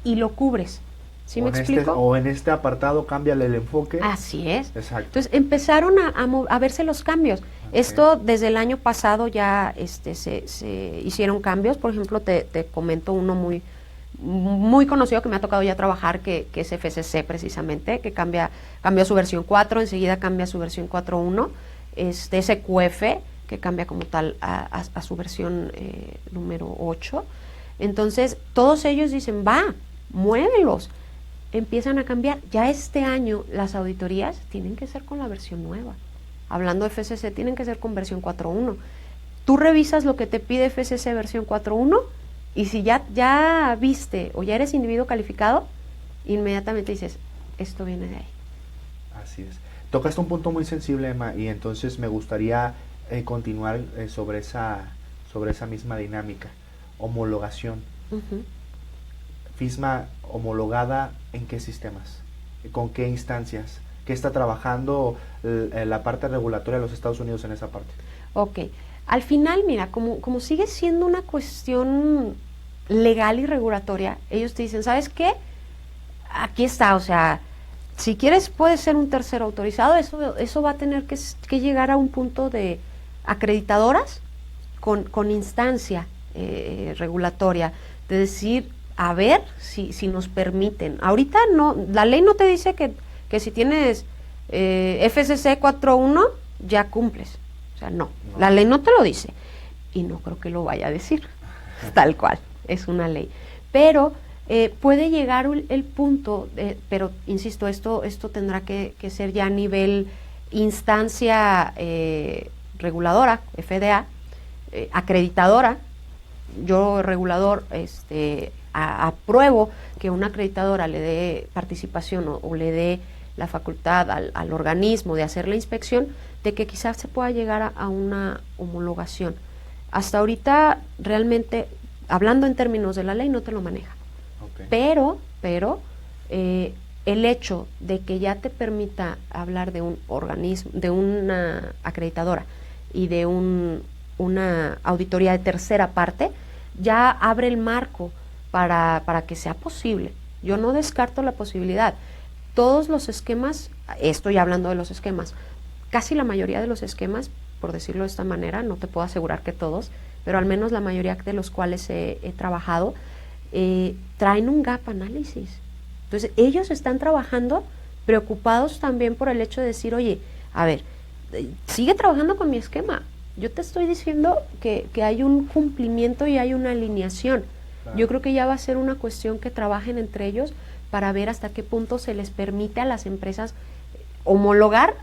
y lo cubres. ¿Sí me explico? O en este apartado cámbiale el enfoque. Así es. Exacto. Entonces empezaron a verse los cambios. Okay. Esto desde el año pasado ya se hicieron cambios. Por ejemplo, te comento uno muy conocido que me ha tocado ya trabajar, que es FCC precisamente, que cambió su versión 4, enseguida cambia su versión 4.1, SQF, que cambia como tal a su versión número 8. Entonces, todos ellos dicen, muévelos. Empiezan a cambiar. Ya este año las auditorías tienen que ser con la versión nueva. Hablando de FCC, tienen que ser con versión 4.1. Tú revisas lo que te pide FCC versión 4.1 y si ya viste o ya eres individuo calificado, inmediatamente dices, esto viene de ahí. Así es. Tocaste un punto muy sensible, Emma, y entonces me gustaría continuar sobre esa misma dinámica. Homologación. FISMA homologada ¿en qué sistemas? ¿Con qué instancias? ¿Qué está trabajando la parte regulatoria de los Estados Unidos en esa parte? Ok, al final, mira, como sigue siendo una cuestión legal y regulatoria, ellos te dicen, ¿sabes qué? Aquí está, o sea, si quieres puede ser un tercero autorizado, eso va a tener que llegar a un punto de acreditadoras con instancia regulatoria, de decir, a ver si nos permiten. Ahorita no, la ley no te dice que si tienes FCC 4.1 ya cumples. O sea, no, la ley no te lo dice. Y no creo que lo vaya a decir, tal cual, es una ley. Pero puede llegar el punto, pero insisto, esto tendrá que ser ya a nivel instancia reguladora, FDA, acreditadora. Yo, regulador, apruebo que una acreditadora le dé participación o le dé la facultad al organismo de hacer la inspección, de que quizás se pueda llegar a una homologación. Hasta ahorita, realmente, hablando en términos de la ley, no te lo maneja. Okay. Pero el hecho de que ya te permita hablar de un organismo, de una acreditadora y de una auditoría de tercera parte, ya abre el marco para que sea posible. Yo no descarto la posibilidad. Todos los esquemas, estoy hablando de los esquemas, casi la mayoría de los esquemas, por decirlo de esta manera, no te puedo asegurar que todos, pero al menos la mayoría de los cuales he trabajado, traen un gap análisis. Entonces, ellos están trabajando preocupados también por el hecho de decir, oye, a ver, sigue trabajando con mi esquema. Yo te estoy diciendo que hay un cumplimiento y hay una alineación. Claro. Yo creo que ya va a ser una cuestión que trabajen entre ellos para ver hasta qué punto se les permite a las empresas homologar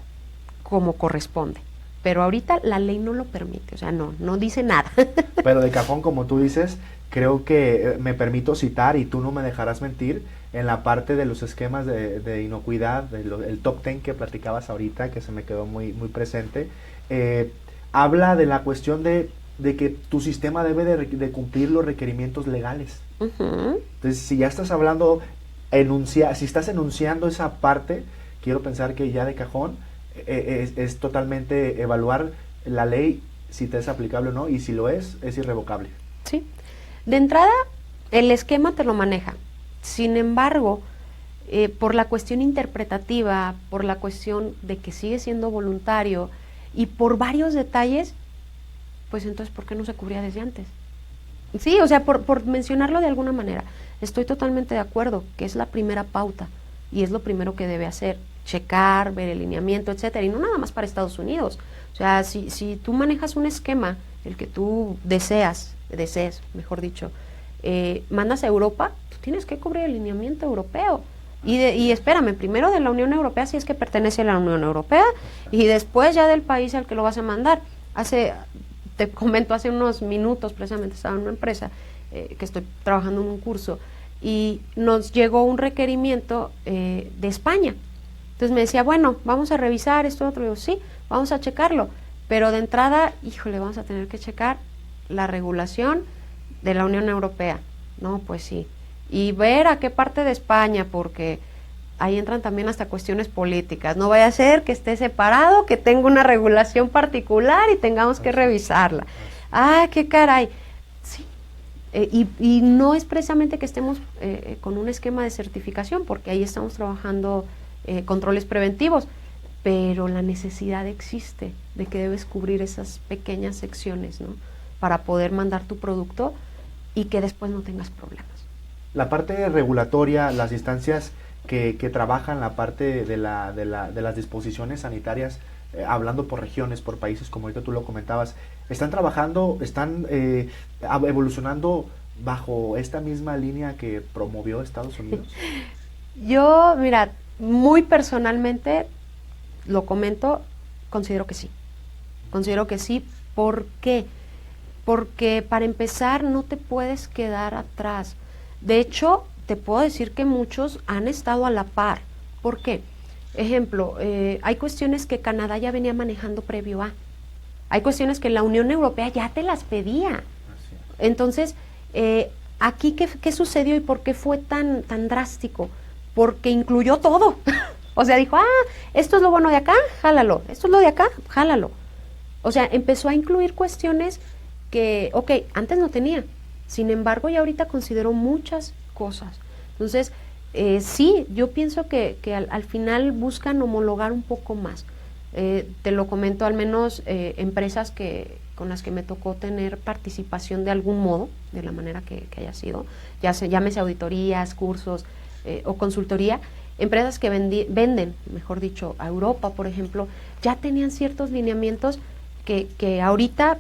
como corresponde. Pero ahorita la ley no lo permite, o sea, no dice nada. Pero de cajón, como tú dices, creo que me permito citar, y tú no me dejarás mentir, en la parte de los esquemas de inocuidad, el top 10 que platicabas ahorita, que se me quedó muy, muy presente, habla de la cuestión de que tu sistema debe de cumplir los requerimientos legales. Entonces, si ya estás hablando, si estás enunciando esa parte, quiero pensar que ya de cajón es totalmente evaluar la ley, si te es aplicable o no, y si lo es irrevocable. Sí. De entrada, el esquema te lo maneja. Sin embargo, por la cuestión interpretativa, por la cuestión de que sigue siendo voluntario y por varios detalles, pues entonces, ¿por qué no se cubría desde antes? Sí, o sea, por mencionarlo de alguna manera, estoy totalmente de acuerdo que es la primera pauta y es lo primero que debe hacer, checar, ver el lineamiento, etcétera, y no nada más para Estados Unidos. O sea, si tú manejas un esquema, el que tú desees, mejor dicho, mandas a Europa, tú tienes que cubrir el lineamiento europeo. Y espérame, primero de la Unión Europea, si es que pertenece a la Unión Europea, y después ya del país al que lo vas a mandar. Te comento, hace unos minutos precisamente estaba en una empresa que estoy trabajando en un curso y nos llegó un requerimiento de España. Entonces me decía, bueno, vamos a revisar esto, otro. Digo, sí, vamos a checarlo, pero de entrada, híjole, vamos a tener que checar la regulación de la Unión Europea. No, pues sí. Y ver a qué parte de España, porque ahí entran también hasta cuestiones políticas. No vaya a ser que esté separado, que tenga una regulación particular y tengamos que revisarla. ¡Ah, qué caray! Sí. Y no es precisamente que estemos con un esquema de certificación, porque ahí estamos trabajando controles preventivos, pero la necesidad existe de que debes cubrir esas pequeñas secciones, ¿no? Para poder mandar tu producto y que después no tengas problemas. La parte regulatoria, las instancias que trabajan la parte de las disposiciones sanitarias, hablando por regiones, por países, como ahorita tú lo comentabas, ¿están trabajando, están evolucionando bajo esta misma línea que promovió Estados Unidos? Yo, mira, muy personalmente, lo comento, considero que sí. Considero que sí. ¿Por qué? Porque para empezar no te puedes quedar atrás. De hecho, te puedo decir que muchos han estado a la par. ¿Por qué? Ejemplo, hay cuestiones que Canadá ya venía manejando previo a. Hay cuestiones que la Unión Europea ya te las pedía. Entonces, aquí, ¿qué sucedió y por qué fue tan drástico? Porque incluyó todo. O sea, dijo, esto es lo bueno de acá, jálalo. Esto es lo de acá, jálalo. O sea, empezó a incluir cuestiones que, antes no tenía. Sin embargo, ya ahorita considero muchas cosas. Entonces, sí, yo pienso que al final buscan homologar un poco más. Te lo comento, al menos empresas con las que me tocó tener participación de algún modo, de la manera que haya sido, llámese auditorías, cursos o consultoría, empresas que venden, mejor dicho, a Europa, por ejemplo, ya tenían ciertos lineamientos que ahorita,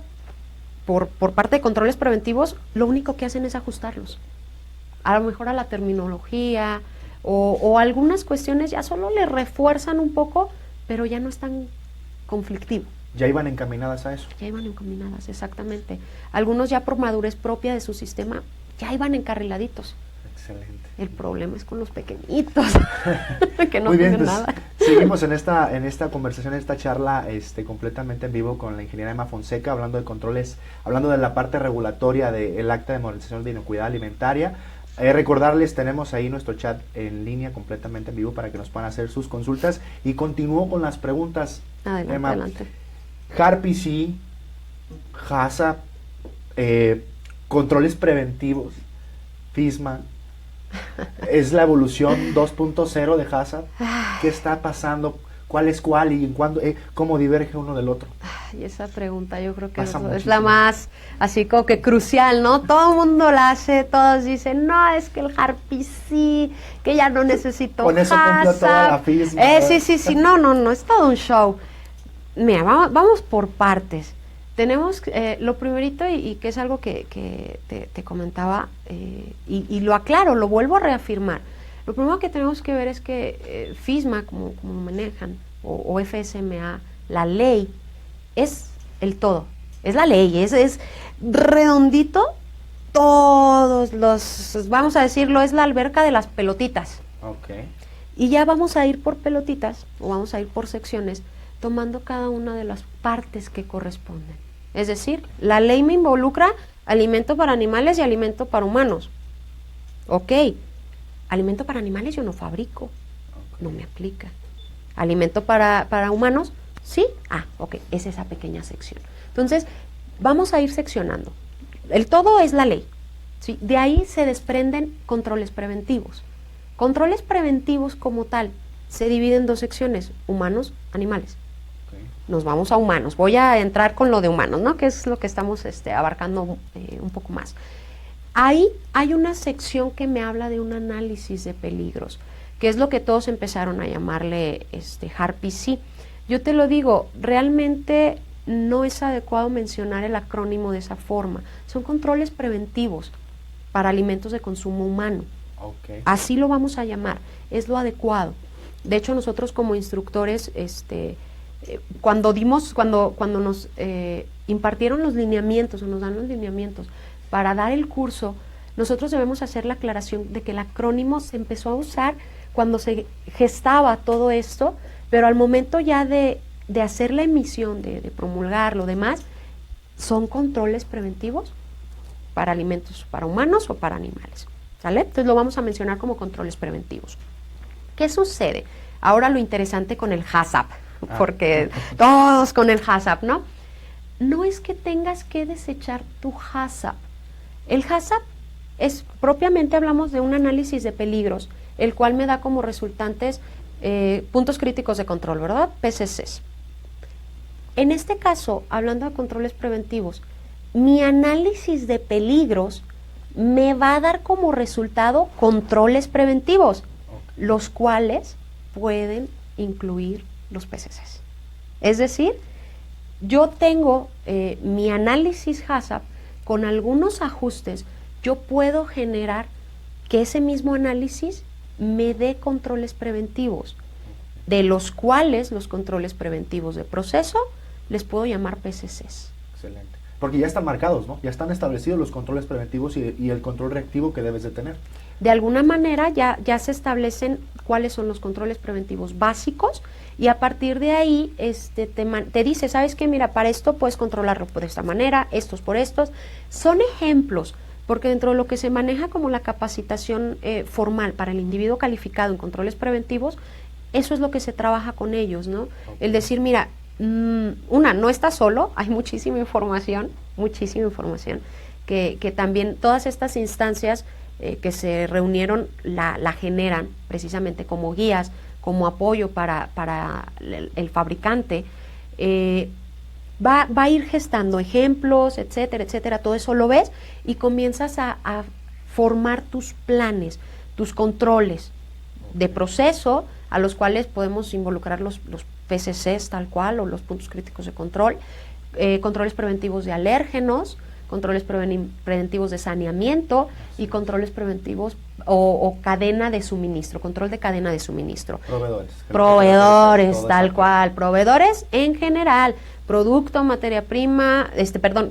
por parte de controles preventivos, lo único que hacen es ajustarlos. A lo mejor a la terminología o algunas cuestiones ya solo le refuerzan un poco, pero ya no es tan conflictivo. ¿Ya iban encaminadas a eso? Ya iban encaminadas, exactamente. Algunos ya por madurez propia de su sistema, ya iban encarriladitos. Excelente. El problema es con los pequeñitos, que no Muy bien, tienen pues, nada. Seguimos en esta conversación, en esta charla completamente en vivo con la ingeniera Emma Fonseca, hablando de controles, hablando de la parte regulatoria del acta de modernización de inocuidad alimentaria. Recordarles, tenemos ahí nuestro chat en línea completamente en vivo para que nos puedan hacer sus consultas. Y continúo con las preguntas. Adelante, Emma. adelante. HARPC, HACCP, controles preventivos, FISMA, ¿es la evolución 2.0 de HACCP? ¿Qué está pasando? ¿Cuál es cuál y en cuándo, cómo diverge uno del otro? Y esa pregunta yo creo que Pasa es muchísimo. la más, así como que crucial, ¿no? Todo el mundo la hace, todos dicen, no, es que el HARPC, que ya no necesito Con eso cumplió toda la FISMA. sí, no, es todo un show. Mira, vamos por partes. Tenemos lo primerito y que es algo que te comentaba y lo aclaro, lo vuelvo a reafirmar. Lo primero que tenemos que ver es que FISMA, como manejan, o FSMA, la ley, es el todo, es la ley, es redondito, todos vamos a decirlo, es la alberca de las pelotitas. Okay. Y ya vamos a ir por pelotitas, o vamos a ir por secciones, tomando cada una de las partes que corresponden. Es decir, la ley me involucra alimento para animales y alimento para humanos. Ok, alimento para animales yo no fabrico, no me aplica. Alimento para humanos, sí, ok, es esa pequeña sección. Entonces, vamos a ir seccionando. El todo es la ley, ¿sí? De ahí se desprenden controles preventivos. Controles preventivos como tal se dividen en dos secciones, humanos, animales. Okay. nos vamos a humanos. Voy a entrar con lo de humanos, ¿no? Que es lo que estamos abarcando un poco más. Ahí hay una sección que me habla de un análisis de peligros, que es lo que todos empezaron a llamarle HARP-PC. Yo te lo digo, realmente no es adecuado mencionar el acrónimo de esa forma. Son controles preventivos para alimentos de consumo humano. Okay. Así lo vamos a llamar, es lo adecuado. De hecho, nosotros como instructores, cuando nos impartieron los lineamientos, o nos dan los lineamientos para dar el curso, nosotros debemos hacer la aclaración de que el acrónimo se empezó a usar cuando se gestaba todo esto, pero al momento ya de hacer la emisión, de promulgar lo demás, son controles preventivos para alimentos para humanos o para animales, ¿sale? Entonces lo vamos a mencionar como controles preventivos. ¿Qué sucede? Ahora lo interesante con el HACCP, porque todos con el HACCP, ¿no? No es que tengas que desechar tu HACCP. El HACCP es, propiamente hablamos de un análisis de peligros, el cual me da como resultantes puntos críticos de control, ¿verdad? PCCs. En este caso, hablando de controles preventivos, mi análisis de peligros me va a dar como resultado controles preventivos, los cuales pueden incluir los PCCs. Es decir, yo tengo mi análisis HACCP con algunos ajustes, yo puedo generar que ese mismo análisis me dé controles preventivos, de los cuales los controles preventivos de proceso les puedo llamar PCCs. Excelente. Porque ya están marcados, ¿no? Ya están establecidos los controles preventivos y el control reactivo que debes de tener. De alguna manera ya se establecen cuáles son los controles preventivos básicos y a partir de ahí te dice, ¿sabes qué? Mira, para esto puedes controlarlo por esta manera, estos por estos. Son ejemplos, porque dentro de lo que se maneja como la capacitación formal para el individuo calificado en controles preventivos, eso es lo que se trabaja con ellos, ¿no? Okay. El decir, mira, no estás solo, hay muchísima información que también todas estas instancias que se reunieron la generan precisamente como guías, como apoyo para el fabricante. Va a ir gestando ejemplos, etcétera, etcétera, todo eso lo ves y comienzas a formar tus planes, tus controles de proceso a los cuales podemos involucrar los PCCs tal cual o los puntos críticos de control, controles preventivos de alérgenos, controles preventivos de saneamiento y controles preventivos o cadena de suministro, control de cadena de suministro. Proveedores, tal cual, proveedores en general, producto, materia prima,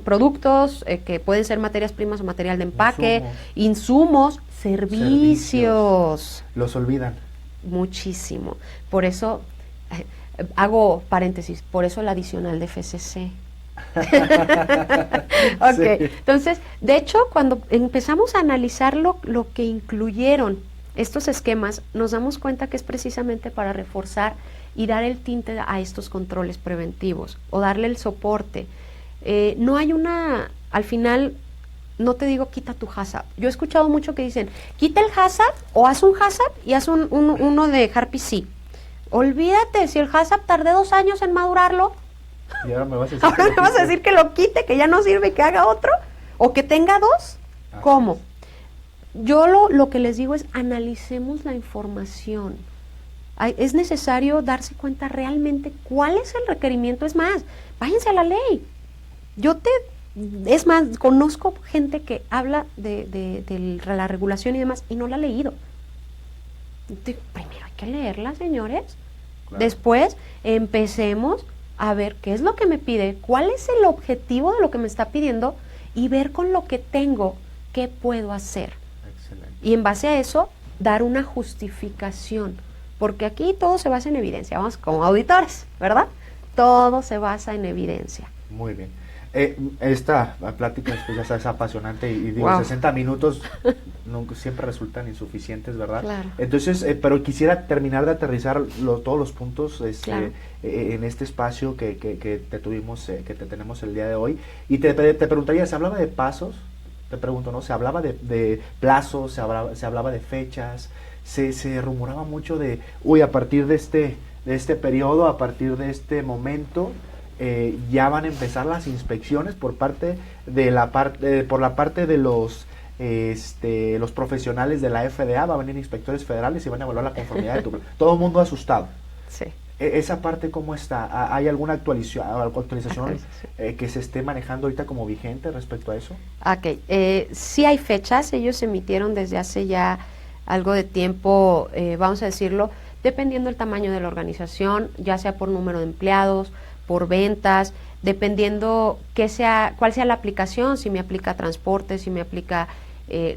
productos que pueden ser materias primas o material de empaque, insumos, servicios. Los olvidan. Muchísimo. Por eso, hago paréntesis, por eso el adicional de FCC. Okay. Sí. Entonces, de hecho, cuando empezamos a analizar lo que incluyeron estos esquemas, nos damos cuenta que es precisamente para reforzar y dar el tinte a estos controles preventivos o darle el soporte. No hay al final, no te digo quita tu HACCP. Yo he escuchado mucho que dicen, quita el HACCP o haz un HACCP y haz uno de HARP-PC. Olvídate, si el HACCP tardé 2 años en madurarlo, y ahora me vas a decir que lo quite, que ya no sirve y que haga otro, o que tenga 2. ¿Cómo? Yo lo que les digo es analicemos la información. Es necesario darse cuenta realmente cuál es el requerimiento. Es más, váyanse a la ley. Es más, conozco gente que habla de la regulación y demás y no la ha leído. Primero hay que leerla, señores. Claro. Después empecemos a ver qué es lo que me pide, cuál es el objetivo de lo que me está pidiendo y ver con lo que tengo qué puedo hacer. Excelente. Y en base a eso, dar una justificación, porque aquí todo se basa en evidencia, vamos como auditores, ¿verdad? Todo se basa en evidencia. Muy bien. Esta plática ya sabes, apasionante y digo, 60 minutos siempre resultan insuficientes, ¿verdad? Claro. Entonces, pero quisiera terminar de aterrizar todos los puntos claro. En este espacio que te tuvimos, que te tenemos el día de hoy. Y te preguntaría, ¿se hablaba de pasos? Te pregunto, ¿no? ¿Se hablaba de plazos? ¿Se hablaba de fechas? Se rumoraba mucho de, a partir de este periodo, a partir de este momento, ya van a empezar las inspecciones por parte de por la parte de los profesionales de la FDA. Va a venir inspectores federales y van a evaluar la conformidad de tu plan. Todo el mundo asustado. Sí. ¿Esa parte cómo está? ¿Hay alguna actualización que se esté manejando ahorita como vigente respecto a eso? Ok, sí hay fechas, ellos emitieron desde hace ya algo de tiempo, vamos a decirlo, dependiendo del tamaño de la organización, ya sea por número de empleados, por ventas, dependiendo cuál sea la aplicación, si me aplica transporte, si me aplica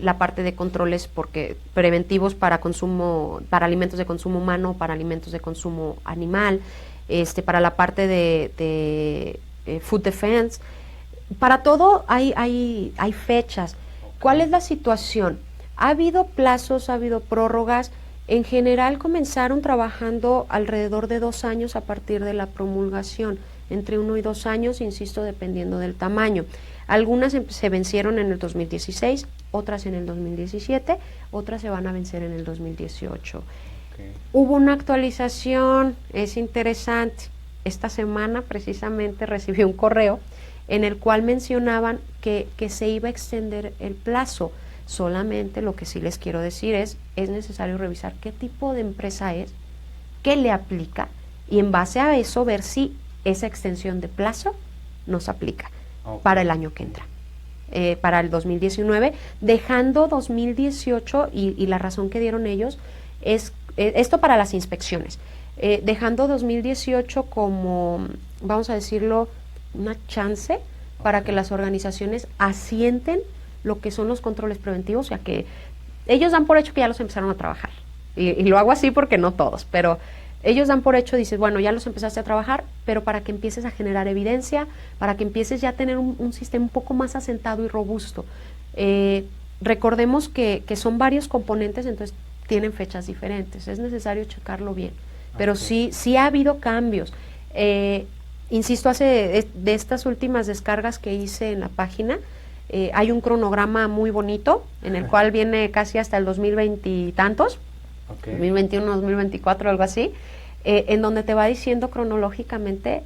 la parte de controles porque preventivos para consumo, para alimentos de consumo humano, para alimentos de consumo animal, para la parte de food defense. Para todo hay fechas. ¿Cuál es la situación? Ha habido plazos, ha habido prórrogas. En general comenzaron trabajando alrededor de 2 años a partir de la promulgación, entre 1 y 2 años, insisto, dependiendo del tamaño. Algunas se vencieron en el 2016, otras en el 2017, otras se van a vencer en el 2018. Okay. Hubo una actualización, es interesante. Esta semana precisamente recibí un correo en el cual mencionaban que se iba a extender el plazo. Solamente lo que sí les quiero decir es necesario revisar qué tipo de empresa es, qué le aplica y en base a eso ver si esa extensión de plazo nos aplica para el año que entra, para el 2019, dejando 2018 y la razón que dieron ellos es esto para las inspecciones, dejando 2018 como, vamos a decirlo, una chance para que las organizaciones asienten lo que son los controles preventivos, o sea que ellos dan por hecho que ya los empezaron a trabajar, y lo hago así porque no todos, pero ellos dan por hecho, dices, bueno, ya los empezaste a trabajar, pero para que empieces a generar evidencia, para que empieces ya a tener un sistema un poco más asentado y robusto. Recordemos que son varios componentes, entonces tienen fechas diferentes, es necesario checarlo bien, pero sí ha habido cambios. Insisto, de estas últimas descargas que hice en la página, hay un cronograma muy bonito, en el cual viene casi hasta el 2020 y tantos, 2021, 2024, algo así, en donde te va diciendo cronológicamente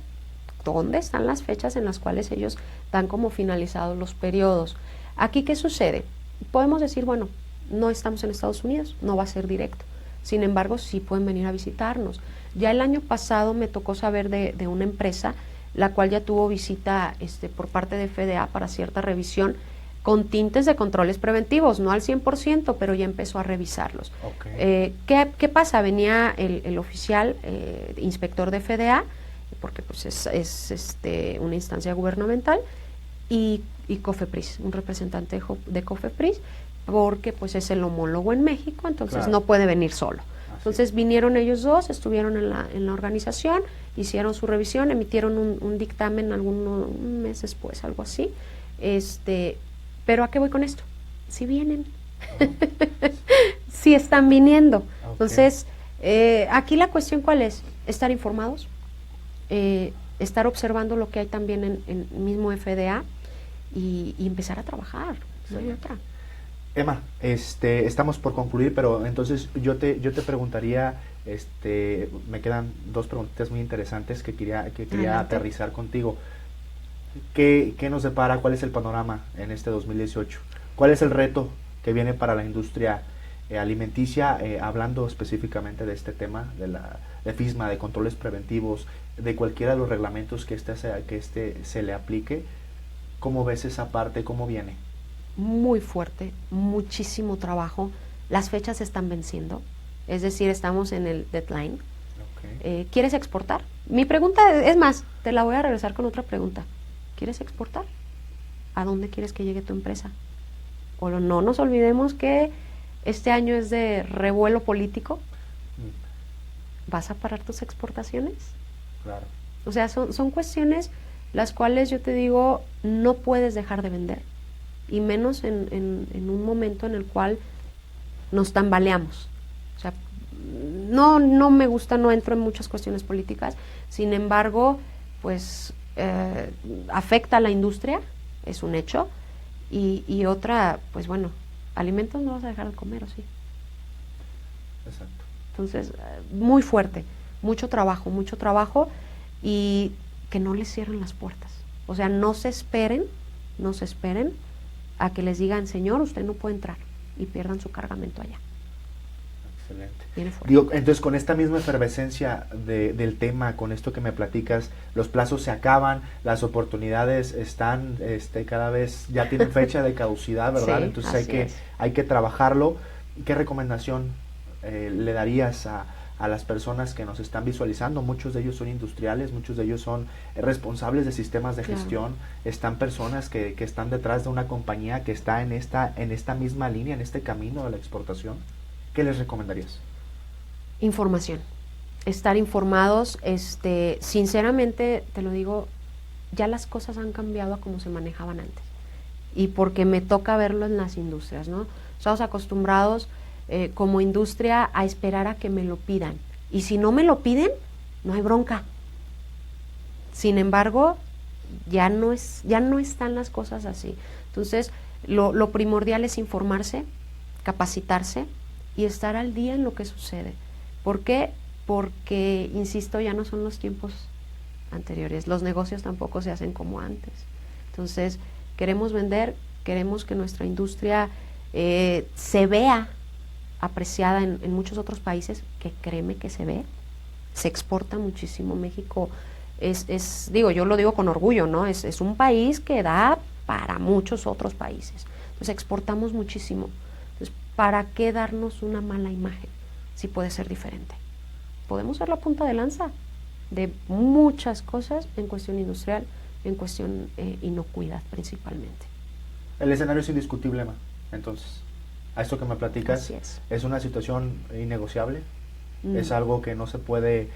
dónde están las fechas en las cuales ellos dan como finalizados los periodos. Aquí, ¿qué sucede? Podemos decir, bueno, no estamos en Estados Unidos, no va a ser directo. Sin embargo, sí pueden venir a visitarnos. Ya el año pasado me tocó saber de una empresa la cual ya tuvo visita por parte de FDA para cierta revisión con tintes de controles preventivos, no al 100%, pero ya empezó a revisarlos. Okay. ¿Qué pasa? Venía el oficial inspector de FDA, porque pues es una instancia gubernamental, y COFEPRIS, un representante de COFEPRIS, porque pues es el homólogo en México, entonces claro, no puede venir solo. Entonces vinieron ellos dos, estuvieron en la organización, hicieron su revisión, emitieron un dictamen un mes después, algo así. Pero ¿a qué voy con esto? Si vienen, si están viniendo. Okay. Entonces, aquí la cuestión ¿cuál es? Estar informados, estar observando lo que hay también en mismo FDA y empezar a trabajar, no hay otra. Emma, estamos por concluir, pero entonces yo te preguntaría, me quedan 2 preguntas muy interesantes que quería aterrizar contigo. ¿Qué nos depara? ¿Cuál es el panorama en este 2018? ¿Cuál es el reto que viene para la industria alimenticia, hablando específicamente de este tema, de FISMA, de controles preventivos, de cualquiera de los reglamentos que se le aplique? ¿Cómo ves esa parte? ¿Cómo viene? Muy fuerte, muchísimo trabajo. Las fechas se están venciendo, es decir, estamos en el deadline. Okay. ¿Quieres exportar? Mi pregunta es más, te la voy a regresar con otra pregunta. ¿Quieres exportar? ¿A dónde quieres que llegue tu empresa? O no nos olvidemos que este año es de revuelo político. ¿Vas a parar tus exportaciones? Claro. O sea, son cuestiones las cuales yo te digo, no puedes dejar de vender. Y menos en un momento en el cual nos tambaleamos. O sea, no me gusta, no entro en muchas cuestiones políticas, sin embargo, pues afecta a la industria, es un hecho, y otra, pues bueno, alimentos no vas a dejar de comer, ¿o sí? Exacto. Entonces, muy fuerte, mucho trabajo, y que no les cierren las puertas. O sea, no se esperen a que les digan, señor, usted no puede entrar, y pierdan su cargamento allá. Excelente. Digo, entonces, con esta misma efervescencia del tema, con esto que me platicas, los plazos se acaban, las oportunidades están cada vez, ya tienen fecha de caducidad, ¿verdad? Sí, entonces hay que trabajarlo. ¿Qué recomendación le darías a las personas que nos están visualizando? Muchos de ellos son industriales, muchos de ellos son responsables de sistemas de gestión, están personas que están detrás de una compañía que está en esta misma línea, en este camino de la exportación. ¿Qué les recomendarías? Información, estar informados, sinceramente te lo digo, ya las cosas han cambiado a como se manejaban antes, y porque me toca verlo en las industrias, ¿no? Estamos acostumbrados como industria a esperar a que me lo pidan, y si no me lo piden, no hay bronca. Sin embargo, ya no están las cosas así. Entonces, lo primordial es informarse, capacitarse y estar al día en lo que sucede. ¿Por qué? Porque, insisto, ya no son los tiempos anteriores. Los negocios tampoco se hacen como antes. Entonces, queremos vender, queremos que nuestra industria se vea apreciada en muchos otros países, que créeme que se ve, se exporta muchísimo. México digo, yo lo digo con orgullo, ¿no? Es un país que da para muchos otros países. Entonces, exportamos muchísimo. Entonces, ¿para qué darnos una mala imagen si puede ser diferente? Podemos ser la punta de lanza de muchas cosas en cuestión industrial, en cuestión inocuidad principalmente. El escenario es indiscutible, Emma. Entonces, a esto que me platicas, es una situación innegociable, es algo que no se puede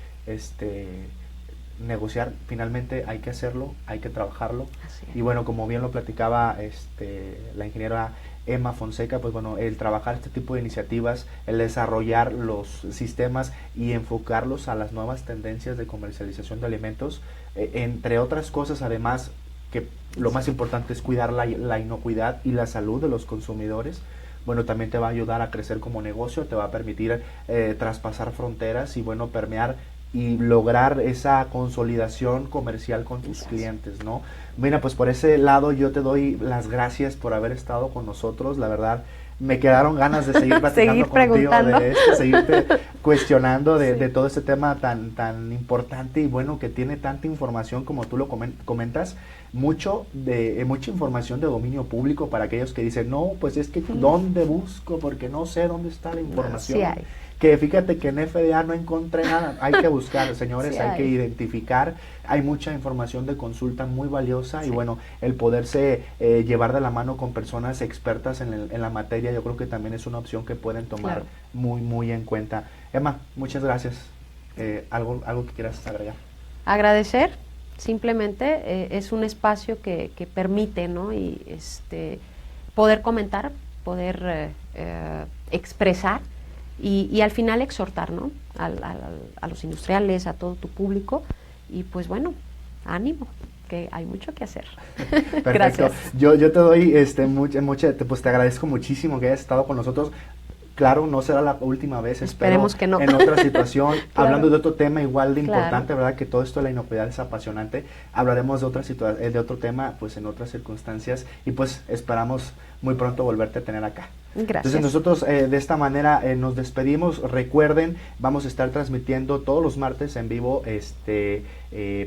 negociar. Finalmente hay que hacerlo, hay que trabajarlo. Y bueno, como bien lo platicaba la ingeniera Emma Fonseca, pues bueno, el trabajar este tipo de iniciativas, el desarrollar los sistemas y enfocarlos a las nuevas tendencias de comercialización de alimentos, entre otras cosas, además, que lo más importante es cuidar la inocuidad y la salud de los consumidores. Bueno, también te va a ayudar a crecer como negocio, te va a permitir traspasar fronteras y bueno, permear y lograr esa consolidación comercial con tus clientes, ¿no? Mira, pues por ese lado yo te doy las gracias por haber estado con nosotros. La verdad, me quedaron ganas de seguir platicando contigo de esto, seguirte cuestionando de todo este tema tan importante y bueno, que tiene tanta información como tú lo comentas, mucha información de dominio público para aquellos que dicen, no, pues es que ¿dónde busco? Porque no sé dónde está la información. Sí hay. Que fíjate que en FDA no encontré nada, hay que buscar, señores, hay que identificar, hay mucha información de consulta muy valiosa y bueno, el poderse llevar de la mano con personas expertas en la materia, yo creo que también es una opción que pueden tomar muy, muy en cuenta. Emma, muchas gracias. ¿Algo que quieras agregar? Agradecer, simplemente es un espacio que permite, ¿no? Y poder comentar, poder expresar. Y al final exhortar, ¿no? A los industriales, a todo tu público, y pues bueno, ánimo, que hay mucho que hacer. Perfecto. Gracias. Yo te doy pues te agradezco muchísimo que hayas estado con nosotros. Claro, no será la última vez, esperemos que no. En otra situación, Claro. Hablando de otro tema igual de importante, ¿verdad? Que todo esto de la inocuidad es apasionante. Hablaremos de otro tema, pues en otras circunstancias, y pues esperamos muy pronto volverte a tener acá. Gracias. Entonces nosotros de esta manera nos despedimos. Recuerden, vamos a estar transmitiendo todos los martes en vivo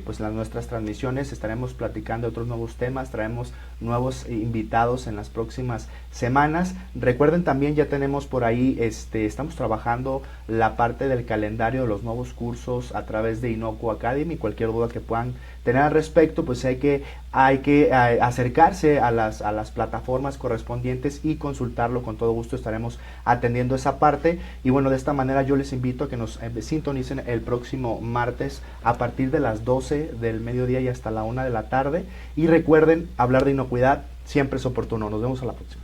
pues nuestras transmisiones. Estaremos platicando de otros nuevos temas, traemos nuevos invitados en las próximas semanas. Recuerden también, ya tenemos por ahí, estamos trabajando la parte del calendario de los nuevos cursos a través de Inocuo Academy. Cualquier duda que puedan tener al respecto, pues hay que acercarse a las plataformas correspondientes y consultarlo. Con todo gusto estaremos atendiendo esa parte. Y bueno, de esta manera yo les invito a que nos sintonicen el próximo martes a partir de las 12 del mediodía y hasta la 1 de la tarde. Y recuerden, hablar de inocuidad siempre es oportuno. Nos vemos a la próxima.